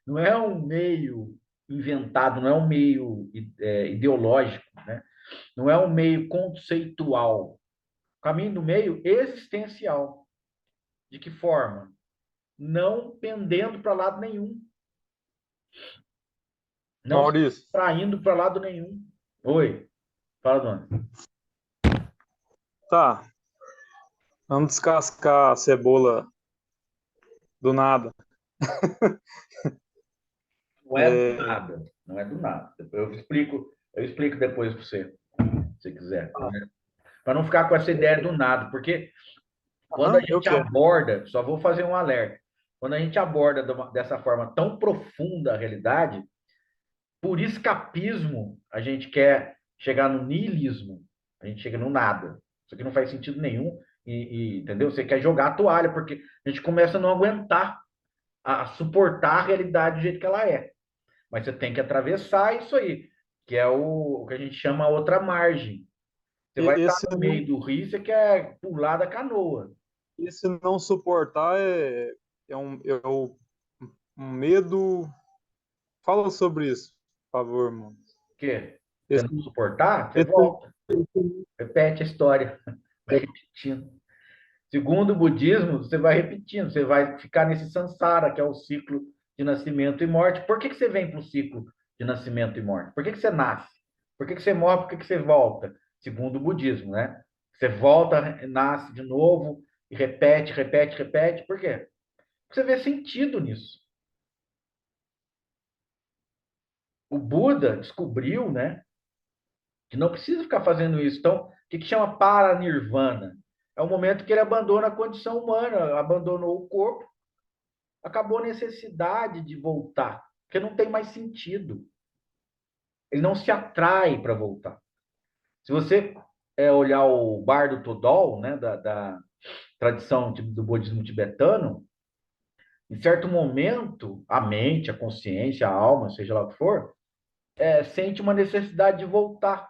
Não é um meio inventado, não é um meio ideológico, né? Não é um meio conceitual. O caminho do meio existencial. De que forma? Não pendendo para lado nenhum. Não se Maurício, traindo para lado nenhum. Oi, fala, dona. tá, vamos descascar a cebola do nada. Não é do É, nada. Não é do nada. Eu explico depois para você, se você quiser. Para não ficar com essa ideia do nada, porque quando a eu gente quero. aborda, só vou fazer um alerta. Quando a gente aborda dessa forma tão profunda a realidade, por escapismo, a gente quer chegar no niilismo, a gente chega no nada. Isso aqui não faz sentido nenhum, entendeu? Você quer jogar a toalha, porque a gente começa a não aguentar, a suportar a realidade do jeito que ela é. Mas você tem que atravessar isso aí, que é o que a gente chama a outra margem. Você vai estar Esse no não, meio do rio, você quer pular da canoa. esse não suportar um medo. Fala sobre isso, por favor, mano. O quê? Você Esse, não suportar, você esse, volta. Repete a história. Vai repetindo. Segundo o budismo, você vai repetindo, você vai ficar nesse samsara, que é o ciclo de nascimento e morte. Por que que você vem para o ciclo de nascimento e morte? Por que que você nasce? Por que que você morre? Por que que você volta? Segundo o budismo, né? Você volta, nasce de novo e repete, repete, repete. Por quê? Porque você vê sentido nisso. O Buda descobriu, né, que não precisa ficar fazendo isso. Então, o que que chama paranirvana? É o momento que ele abandona a condição humana, abandonou o corpo, acabou a necessidade de voltar, porque não tem mais sentido. Ele não se atrai para voltar. Se você olhar o Bardo Todol, né, da tradição do budismo tibetano, em certo momento, a mente, a consciência, a alma, seja lá o que for, sente uma necessidade de voltar.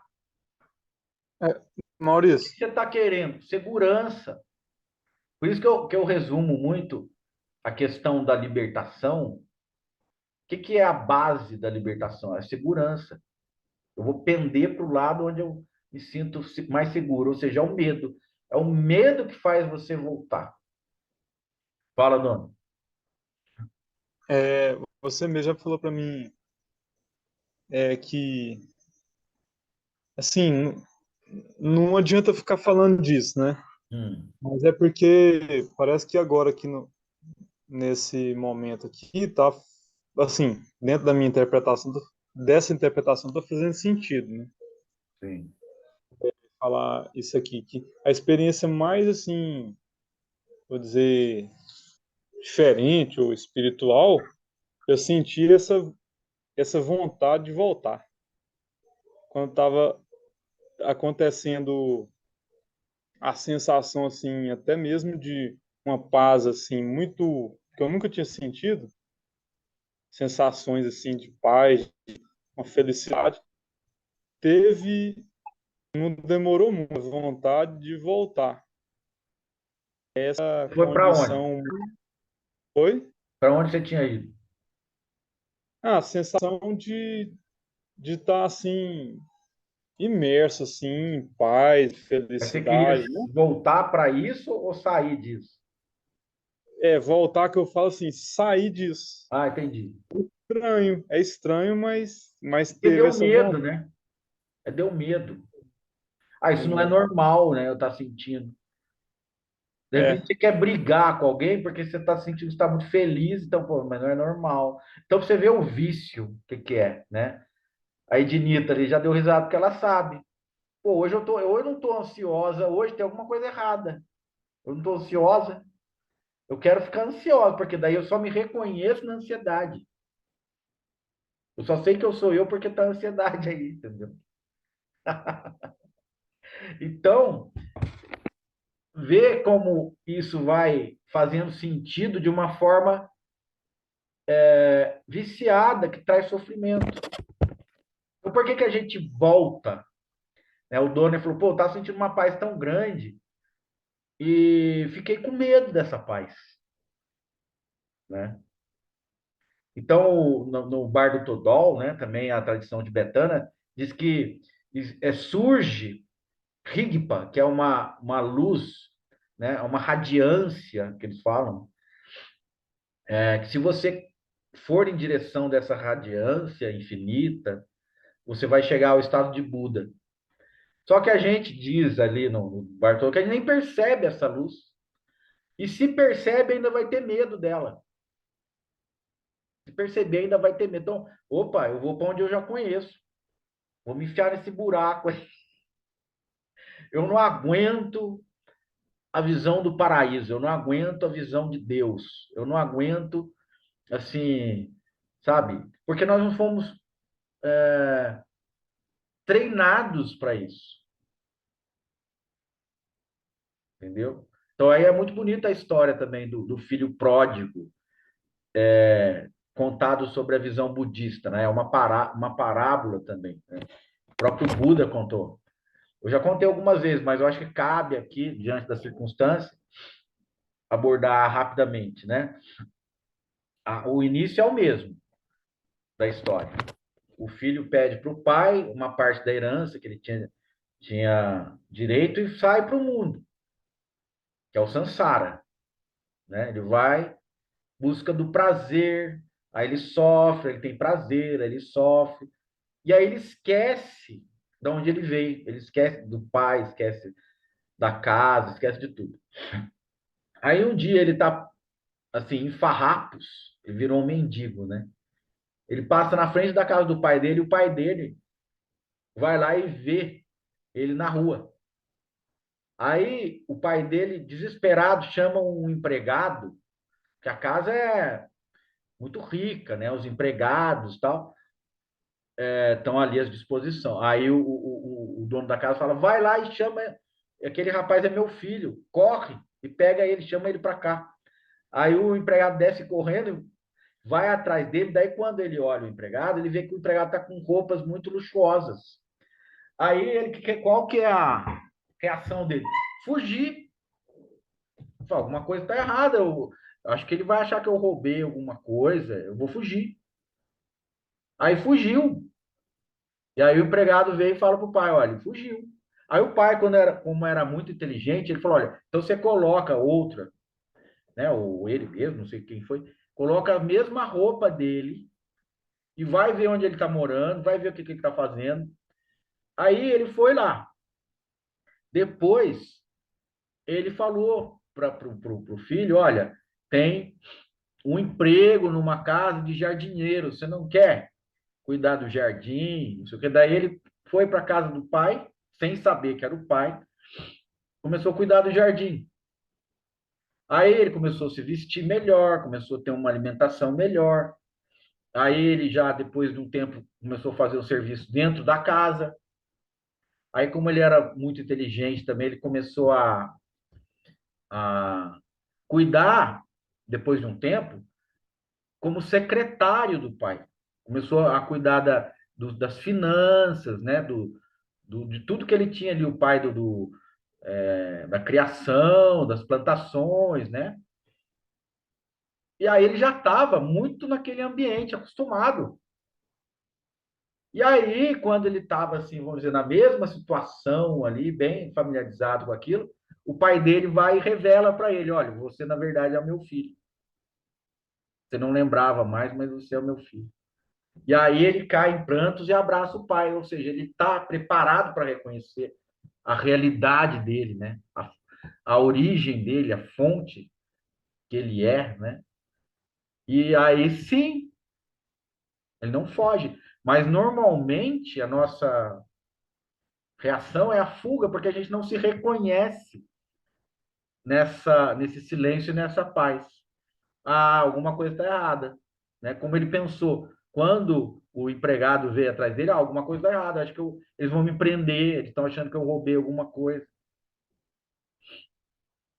é, O que Maurício, você está querendo? Segurança. Por isso que eu resumo muito a questão da libertação. O que é a base da libertação? É a segurança. Eu vou pender para o lado onde eu me sinto mais seguro, ou seja, é o medo. É o medo que faz você voltar. Fala, dona. você mesmo já falou para mim que, assim, não adianta ficar falando disso, né? Hum, Mas é porque parece que agora, aqui nesse momento aqui, tá, assim, dentro da minha interpretação, dessa interpretação, tá fazendo sentido, né? sim. Falar isso aqui, que a experiência mais, assim, vou dizer, diferente ou espiritual, eu senti essa vontade de voltar. Quando estava acontecendo a sensação, assim, até mesmo de uma paz, assim, muito, que eu nunca tinha sentido, sensações, assim, de paz, uma felicidade, teve não demorou muito, vontade de voltar. Essa Foi para onde? condição foi Para onde você tinha ido? a sensação de estar assim imerso assim em paz, Mas você queria felicidade, né? voltar para isso ou sair disso? É, voltar que eu falo assim, sair disso. Ah, entendi. Estranho, é estranho, mas Porque teve deu essa medo, vontade. né? Deu medo. Ah, isso não é Entendeu? normal, né? Eu estar sentindo. De repente É, você quer brigar com alguém porque você está sentindo que está muito feliz, então, pô, mas não é normal. Então, pra você vê o vício, o que que é, né? A Ednita ali já deu risada porque ela sabe. Pô, hoje eu não estou ansiosa, hoje tem alguma coisa errada. Eu não estou ansiosa, eu quero ficar ansiosa, porque daí eu só me reconheço na ansiedade. Eu só sei que eu sou eu porque tá a ansiedade aí, entendeu? Então, ver como isso vai fazendo sentido de uma forma viciada, que traz sofrimento. Então, por que que a gente volta? Né? O Donner falou, pô, eu tava sentindo uma paz tão grande e fiquei com medo dessa paz, né? Então, no Bar do Todol, né, também a tradição tibetana, diz que surge Rigpa, que é uma luz, né, uma radiância, que eles falam, que se você for em direção dessa radiância infinita, você vai chegar ao estado de Buda. Só que a gente diz ali no Bartolo que a gente nem percebe essa luz. E se percebe, ainda vai ter medo dela. Se perceber, ainda vai ter medo. Então, opa, eu vou para onde eu já conheço. Vou me enfiar nesse buraco aí. Eu não aguento a visão do paraíso. Eu não aguento a visão de Deus. Eu não aguento, assim, sabe? Porque nós não fomos treinados para isso. Entendeu? Então, aí é muito bonita a história também do filho pródigo, contado sobre a visão budista, né? É uma parábola também, né? O próprio Buda contou. Eu já contei algumas vezes, mas eu acho que cabe aqui, diante da circunstância, abordar rapidamente, né? O início é o mesmo da história. O filho pede para o pai uma parte da herança que ele tinha direito e sai para o mundo, que é o samsara, né? Ele vai, busca do prazer, aí ele sofre, ele tem prazer, aí ele sofre, e aí ele esquece de onde ele veio, ele esquece do pai, esquece da casa, esquece de tudo. Aí um dia ele tá assim, em farrapos, ele virou um mendigo, né? Ele passa na frente da casa do pai dele, e o pai dele vai lá e vê ele na rua. Aí o pai dele, desesperado, chama um empregado, que a casa é muito rica, né? Os empregados tal estão ali à disposição. Aí o dono da casa fala: vai lá e chama, aquele rapaz é meu filho, corre e pega ele, chama ele para cá. Aí o empregado desce correndo, vai atrás dele. Daí, quando ele olha o empregado, ele vê que o empregado está com roupas muito luxuosas. Aí, qual que é a reação dele? Fugir. Fala, alguma coisa está errada. Eu acho que ele vai achar que eu roubei alguma coisa. Eu vou fugir. Aí fugiu. E aí o empregado veio e fala para o pai: olha, fugiu. Aí o pai, como era muito inteligente, ele falou: olha, então você coloca outra, né? Ou ele mesmo, não sei quem foi, coloca a mesma roupa dele e vai ver onde ele está morando, vai ver o que ele está fazendo. Aí ele foi lá. Depois, ele falou para o filho: olha, tem um emprego numa casa de jardineiro, você não quer cuidar do jardim? Não sei o que. Daí ele foi para a casa do pai, sem saber que era o pai, começou a cuidar do jardim. Aí ele começou a se vestir melhor, começou a ter uma alimentação melhor. Aí ele já, depois de um tempo, começou a fazer o serviço dentro da casa. Aí, como ele era muito inteligente também, ele começou a cuidar, depois de um tempo, como secretário do pai. Começou a cuidar das finanças, né? de tudo que ele tinha ali, o pai da criação, das plantações, né? E aí ele já estava muito naquele ambiente, acostumado. E aí, quando ele estava, assim, vamos dizer, na mesma situação ali, bem familiarizado com aquilo, o pai dele vai e revela para ele: olha, você na verdade é o meu filho. Você não lembrava mais, mas você é o meu filho. E aí ele cai em prantos e abraça o pai, ou seja, ele está preparado para reconhecer a realidade dele, né? A origem dele, a fonte que ele é, né? E aí sim, ele não foge. Mas normalmente a nossa reação é a fuga, porque a gente não se reconhece nesse silêncio e nessa paz. Ah, alguma coisa está errada, né? Como ele pensou, quando o empregado veio atrás dele, alguma coisa está errada, acho que eles vão me prender, eles estão achando que eu roubei alguma coisa.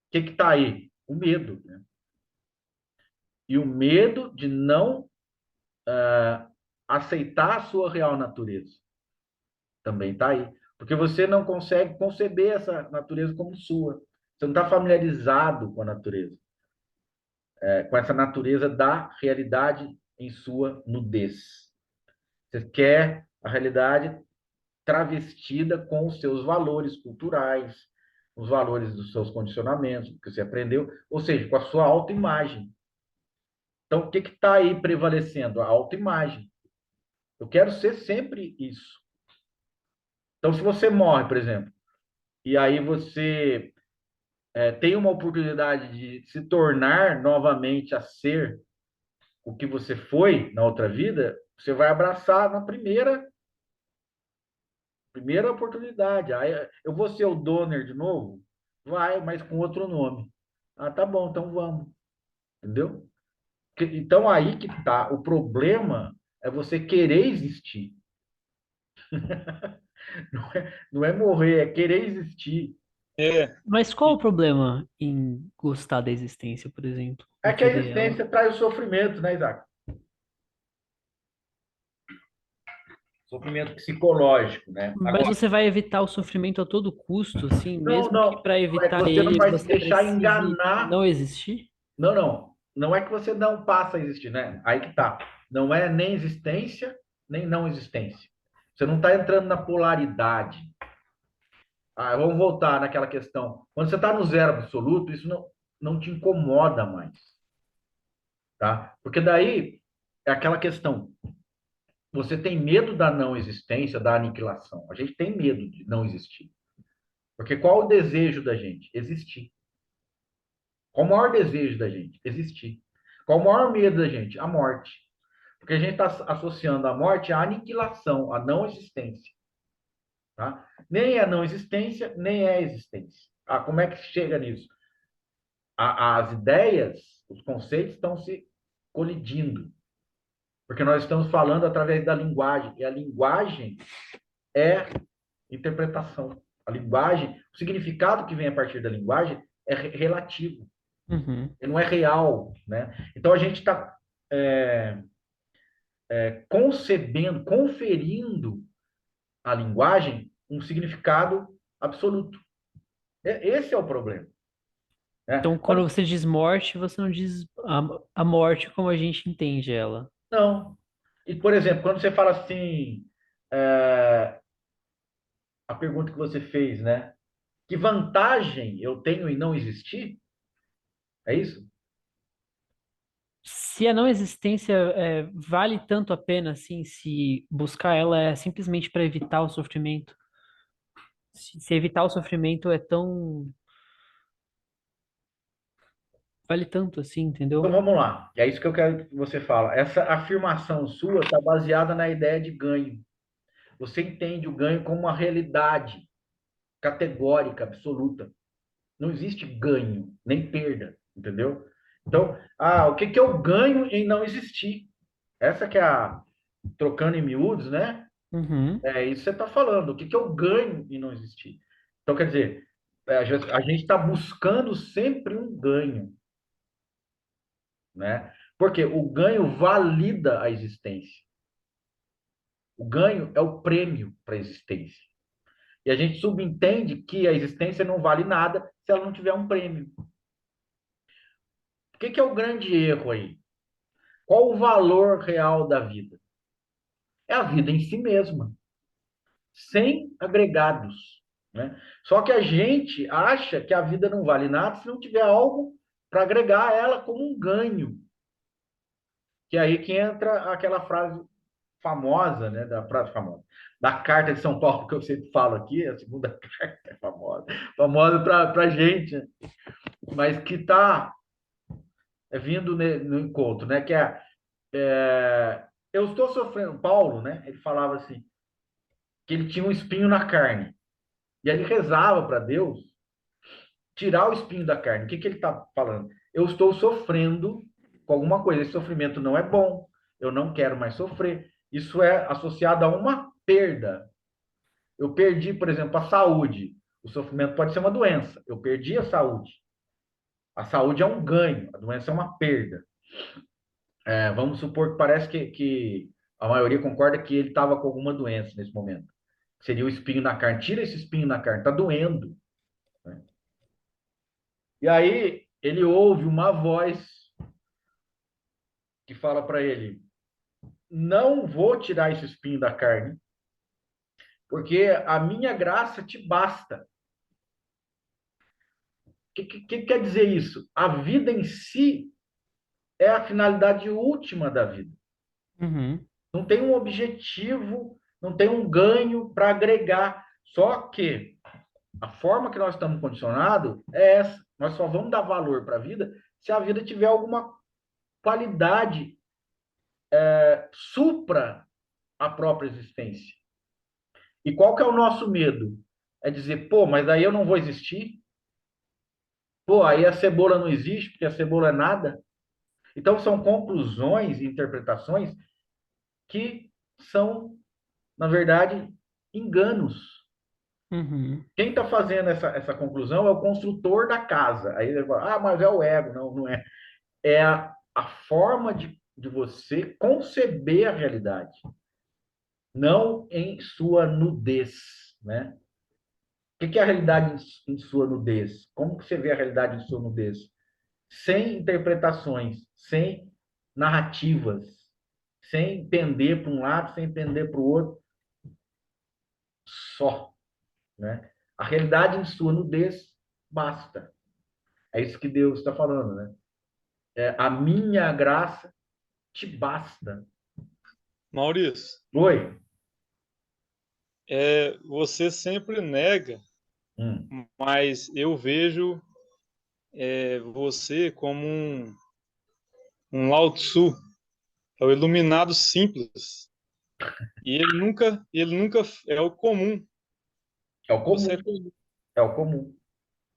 O que está aí? O medo, né? E o medo de não aceitar a sua real natureza também está aí. Porque você não consegue conceber essa natureza como sua. Você não está familiarizado com a natureza, com essa natureza da realidade em sua nudez. Você quer a realidade travestida com os seus valores culturais, os valores dos seus condicionamentos, que você aprendeu, ou seja, com a sua autoimagem. Então, o que está aí prevalecendo? A autoimagem. Eu quero ser sempre isso. Então, se você morre, por exemplo, e aí você tem uma oportunidade de se tornar novamente a ser o que você foi na outra vida, você vai abraçar na primeira oportunidade. Aí, eu vou ser o Donner de novo? Vai, mas com outro nome. Ah, tá bom, então vamos. Entendeu? Então aí que tá. O problema é você querer existir. Não é morrer, é querer existir. É, Mas qual o problema em gostar da existência, por exemplo? É Em que a querer ela? existência traz o sofrimento, né, Isaac? Sofrimento psicológico, né? Mas Agora, você vai evitar o sofrimento a todo custo, assim, não, mesmo que não. para É que evitar você não ele vai se você deixar precise enganar. não existir? Não, não. Não é que você não passa a existir, né? Aí que tá. Não é nem existência, nem não existência. Você não está entrando na polaridade. Ah, vamos voltar naquela questão. Quando você está no zero absoluto, isso não te incomoda mais, tá? Porque daí é aquela questão. Você tem medo da não existência, da aniquilação. A gente tem medo de não existir. Porque qual o desejo da gente? Existir. Qual o maior desejo da gente? Existir. Qual o maior medo da gente? A morte. Porque a gente está associando a morte à aniquilação, à não existência. Tá? Nem é não existência, nem é existência. Ah, como é que chega nisso? As ideias, os conceitos estão se colidindo. Porque nós estamos falando através da linguagem. E a linguagem é interpretação. A linguagem, o significado que vem a partir da linguagem é relativo. Uhum. Ele não é real, né? Então a gente está concebendo, conferindo à linguagem um significado absoluto. Esse é o problema, Então, né? quando você diz morte, você não diz a morte como a gente entende ela. Não. E, por exemplo, quando você fala assim, é, a pergunta que você fez, né? Que vantagem eu tenho em não existir? É isso? Se a não existência vale tanto a pena, assim, se buscar ela é simplesmente para evitar o sofrimento. Se evitar o sofrimento é tão. Vale tanto assim, Então entendeu? vamos lá. É isso que eu quero que você fala. Essa afirmação sua está baseada na ideia de ganho. Você entende o ganho como uma realidade categórica, absoluta. Não existe ganho, nem perda, entendeu? Então, o que que eu ganho em não existir? Essa que é a, trocando em miúdos, né? Uhum. É isso que você está falando. O que que eu ganho em não existir? Então, quer dizer, a gente está buscando sempre um ganho, né? Porque o ganho valida a existência. O ganho é o prêmio para a existência. E a gente subentende que a existência não vale nada se ela não tiver um prêmio. O que é o grande erro aí? Qual o valor real da vida? É a vida em si mesma, sem agregados, né? Só que a gente acha que a vida não vale nada se não tiver algo para agregar ela como um ganho. Que é aí que entra aquela frase famosa, né? Da frase famosa. Da Carta de São Paulo, que eu sempre falo aqui, a segunda carta é famosa. Famosa para a gente, né? Mas que está vindo no encontro, né? Que eu estou sofrendo. Paulo, né? Ele falava assim, que ele tinha um espinho na carne. E aí ele rezava para Deus tirar o espinho da carne. O que ele está falando? Eu estou sofrendo com alguma coisa. Esse sofrimento não é bom. Eu não quero mais sofrer. Isso é associado a uma perda. Eu perdi, por exemplo, a saúde. O sofrimento pode ser uma doença. Eu perdi a saúde. A saúde é um ganho, a doença é uma perda. Vamos supor que parece que a maioria concorda que ele estava com alguma doença nesse momento. Seria o espinho na carne. Tira esse espinho na carne, está doendo. Né? E aí ele ouve uma voz que fala para ele: não vou tirar esse espinho da carne, porque a minha graça te basta. O que quer dizer isso? A vida em si é a finalidade última da vida. Uhum. Não tem um objetivo, não tem um ganho para agregar. Só que a forma que nós estamos condicionados é essa. Nós só vamos dar valor para a vida se a vida tiver alguma qualidade supra a própria existência. E qual que é o nosso medo? É dizer, pô, mas aí eu não vou existir? Pô, aí a cebola não existe, porque a cebola é nada? Então, são conclusões e interpretações que são, na verdade, enganos. Uhum. Quem está fazendo essa conclusão é o construtor da casa. Aí ele fala, mas é o ego. Não, não é. É a forma de você conceber a realidade, não em sua nudez, né? O que é a realidade em sua nudez? Como que você vê a realidade em sua nudez? Sem interpretações, sem narrativas, sem pender para um lado, sem pender para o outro, só, né? A realidade em sua nudez basta. É isso que Deus está falando, né? A minha graça te basta. Maurício, Oi? você sempre nega, Hum. mas eu vejo você como um Lao Tzu, é o iluminado simples. E ele nunca é o comum. É o Você comum. é comum. É o comum.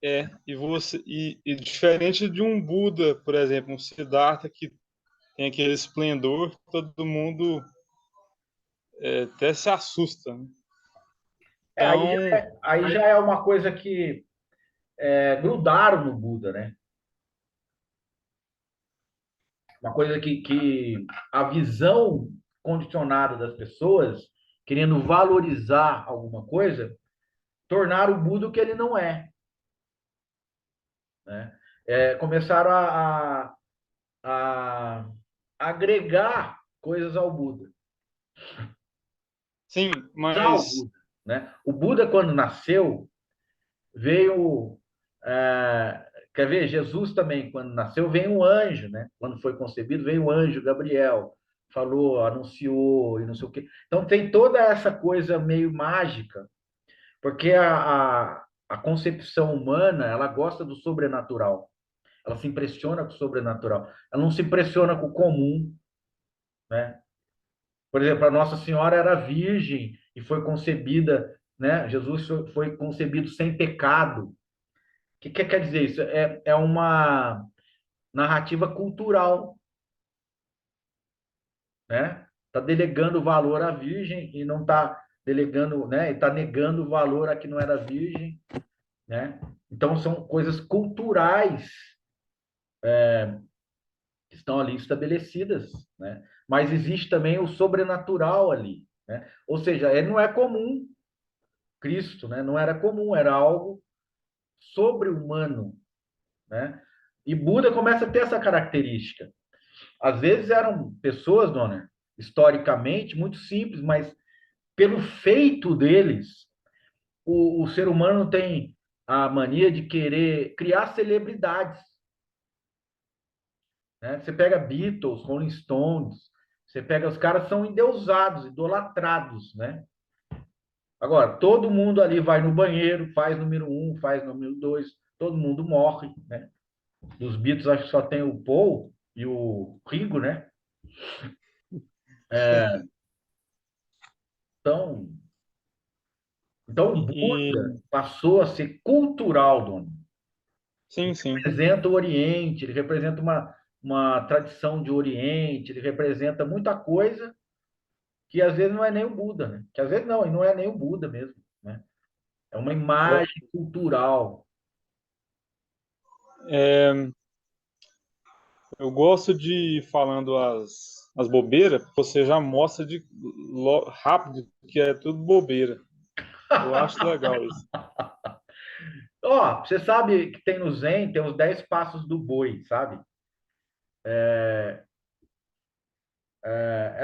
E diferente de um Buda, por exemplo, um Siddhartha que tem aquele esplendor, todo mundo até se assusta, né? Aí, Então, aí já é uma coisa que grudaram no Buda, né? Uma coisa que a visão condicionada das pessoas, querendo valorizar alguma coisa, tornaram o Buda o que ele não é, né? Começaram a agregar coisas ao Buda. sim, Já o mas Buda, né? O Buda, quando nasceu, veio. Quer ver? Jesus também, quando nasceu, veio um anjo, né? Quando foi concebido, veio o anjo Gabriel, falou, anunciou e não sei o quê. Então tem toda essa coisa meio mágica, porque a concepção humana, ela gosta do sobrenatural. Ela se impressiona com o sobrenatural. Ela não se impressiona com o comum, né? Por exemplo, a Nossa Senhora era virgem e foi concebida, né? Jesus foi concebido sem pecado. O que quer dizer isso? É uma narrativa cultural, né? Está delegando valor à virgem e não está delegando, né? Está negando o valor a que não era virgem, né? Então são coisas culturais que estão ali estabelecidas, né? Mas existe também o sobrenatural ali, né? Ou seja, ele não é comum, Cristo, né? Não era comum, era algo sobre-humano, né? E Buda começa a ter essa característica. Às vezes eram pessoas, dona, historicamente muito simples, mas pelo feito deles, o ser humano tem a mania de querer criar celebridades, né? Você pega Beatles, Rolling Stones, você pega os caras são endeusados, idolatrados, né? Agora, todo mundo ali vai no banheiro, faz número um, faz número dois, todo mundo morre, né? Dos Beatles, acho que só tem o Paul e o Ringo, né? Então, então o Buda E passou a ser cultural, dono. sim, Ele sim. representa o Oriente, ele representa uma tradição de Oriente, ele representa muita coisa que às vezes não é nem o Buda, né? Que às vezes não, e não é nem o Buda mesmo, né? É uma imagem cultural. É, eu gosto de ir falando as bobeiras, você já mostra rápido que é tudo bobeira. Eu acho legal isso. Ó, você sabe que tem no Zen, tem os 10 passos do boi, sabe? É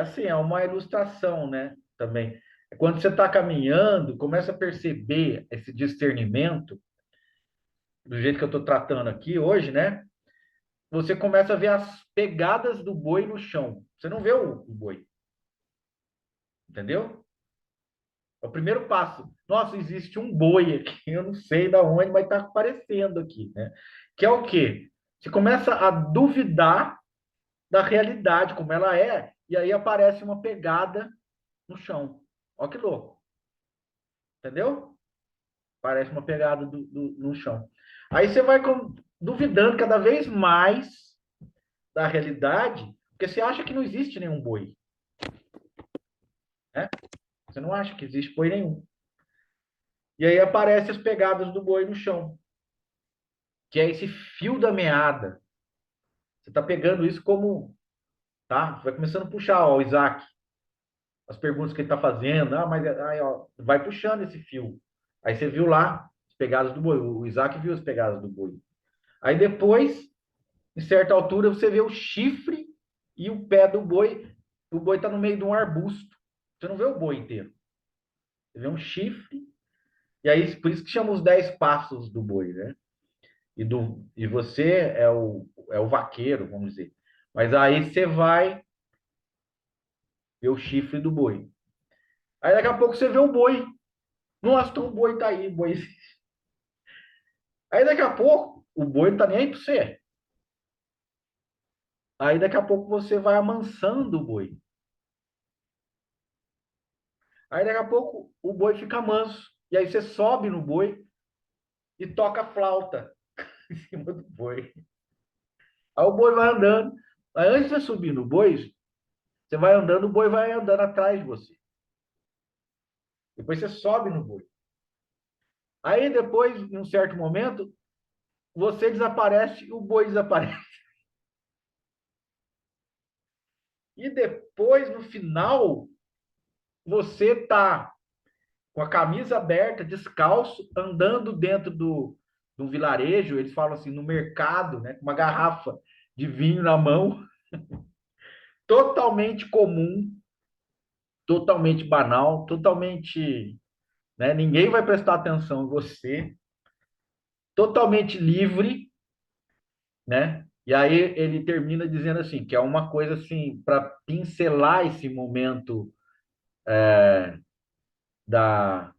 assim, é uma ilustração, né? Também. Quando você está caminhando, começa a perceber esse discernimento, do jeito que eu estou tratando aqui hoje, né? Você começa a ver as pegadas do boi no chão. Você não vê o boi, entendeu? É o primeiro passo. Nossa, existe um boi aqui, eu não sei de onde, mas está aparecendo aqui, né? Que é o quê? Você começa a duvidar da realidade, como ela é, e aí aparece uma pegada no chão. Olha que louco, entendeu? Parece uma pegada no chão. Aí você vai duvidando cada vez mais da realidade, porque você acha que não existe nenhum boi, né? Você não acha que existe boi nenhum. E aí aparecem as pegadas do boi no chão, que é esse fio da meada. Você está pegando isso como, tá? Você vai começando a puxar, ó, o Isaac, as perguntas que ele está fazendo, mas aí, ó, vai puxando esse fio. Aí você viu lá as pegadas do boi, o Isaac viu as pegadas do boi. Aí depois, em certa altura, você vê o chifre e o pé do boi. O boi está no meio de um arbusto. Você não vê o boi inteiro. Você vê um chifre. E aí, por isso que chama os 10 passos do boi, né? E você é o vaqueiro, vamos dizer. Mas aí você vai ver o chifre do boi. Aí daqui a pouco você vê o boi. Nossa, então o boi tá aí, o boi. Aí daqui a pouco o boi não tá nem aí para você. Aí daqui a pouco você vai amansando o boi. Aí daqui a pouco o boi fica manso. E aí você sobe no boi e toca a flauta em cima do boi. Aí o boi vai andando. Aí antes de você subir no boi, você vai andando, o boi vai andando atrás de você. Depois você sobe no boi. Aí depois, em um certo momento, você desaparece e o boi desaparece. E depois, no final, você tá com a camisa aberta, descalço, andando dentro do vilarejo, eles falam assim, no mercado, né, com uma garrafa de vinho na mão, totalmente comum, totalmente banal, totalmente, né, ninguém vai prestar atenção em você, totalmente livre, né? E aí ele termina dizendo assim, que é uma coisa assim, para pincelar esse momento da,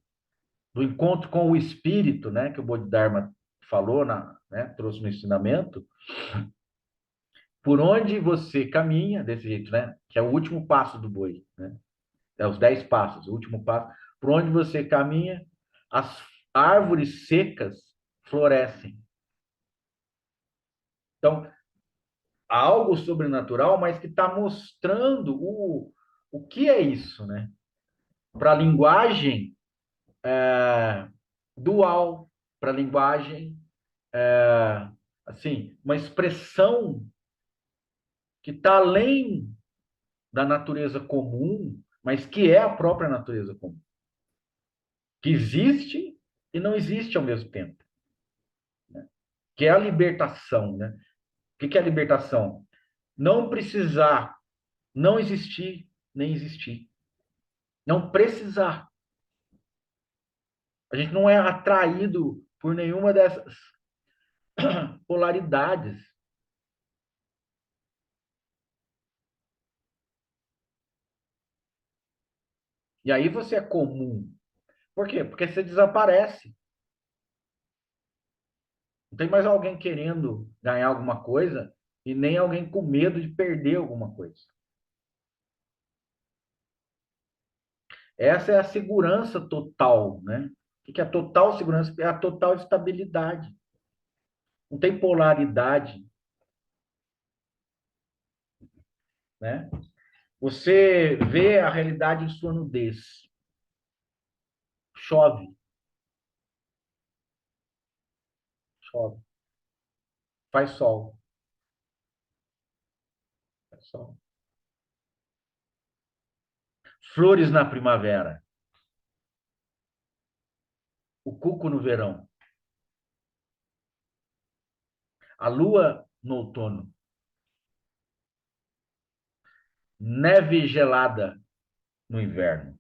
do encontro com o espírito, né, que o Bodhidharma falou, né, trouxe no ensinamento, por onde você caminha, desse jeito, né, que é o último passo do boi, né, é os 10 passos, o último passo, por onde você caminha, as árvores secas florescem. Então, algo sobrenatural, mas que está mostrando o que é isso, né? Para a linguagem dual, para a linguagem, assim, uma expressão que está além da natureza comum, mas que é a própria natureza comum, que existe e não existe ao mesmo tempo, né? Que é a libertação, né? O que é a libertação? Não precisar, não existir, nem existir. Não precisar. A gente não é atraído por nenhuma dessas polaridades. E aí você é comum. Por quê? Porque você desaparece. Não tem mais alguém querendo ganhar alguma coisa e nem alguém com medo de perder alguma coisa. Essa é a segurança total, né? O que é a total segurança? É a total estabilidade. Não tem polaridade, né? Você vê a realidade em sua nudez. Chove, chove. Faz sol, faz sol. Flores na primavera. O cuco no verão. A lua no outono. Neve gelada no inverno.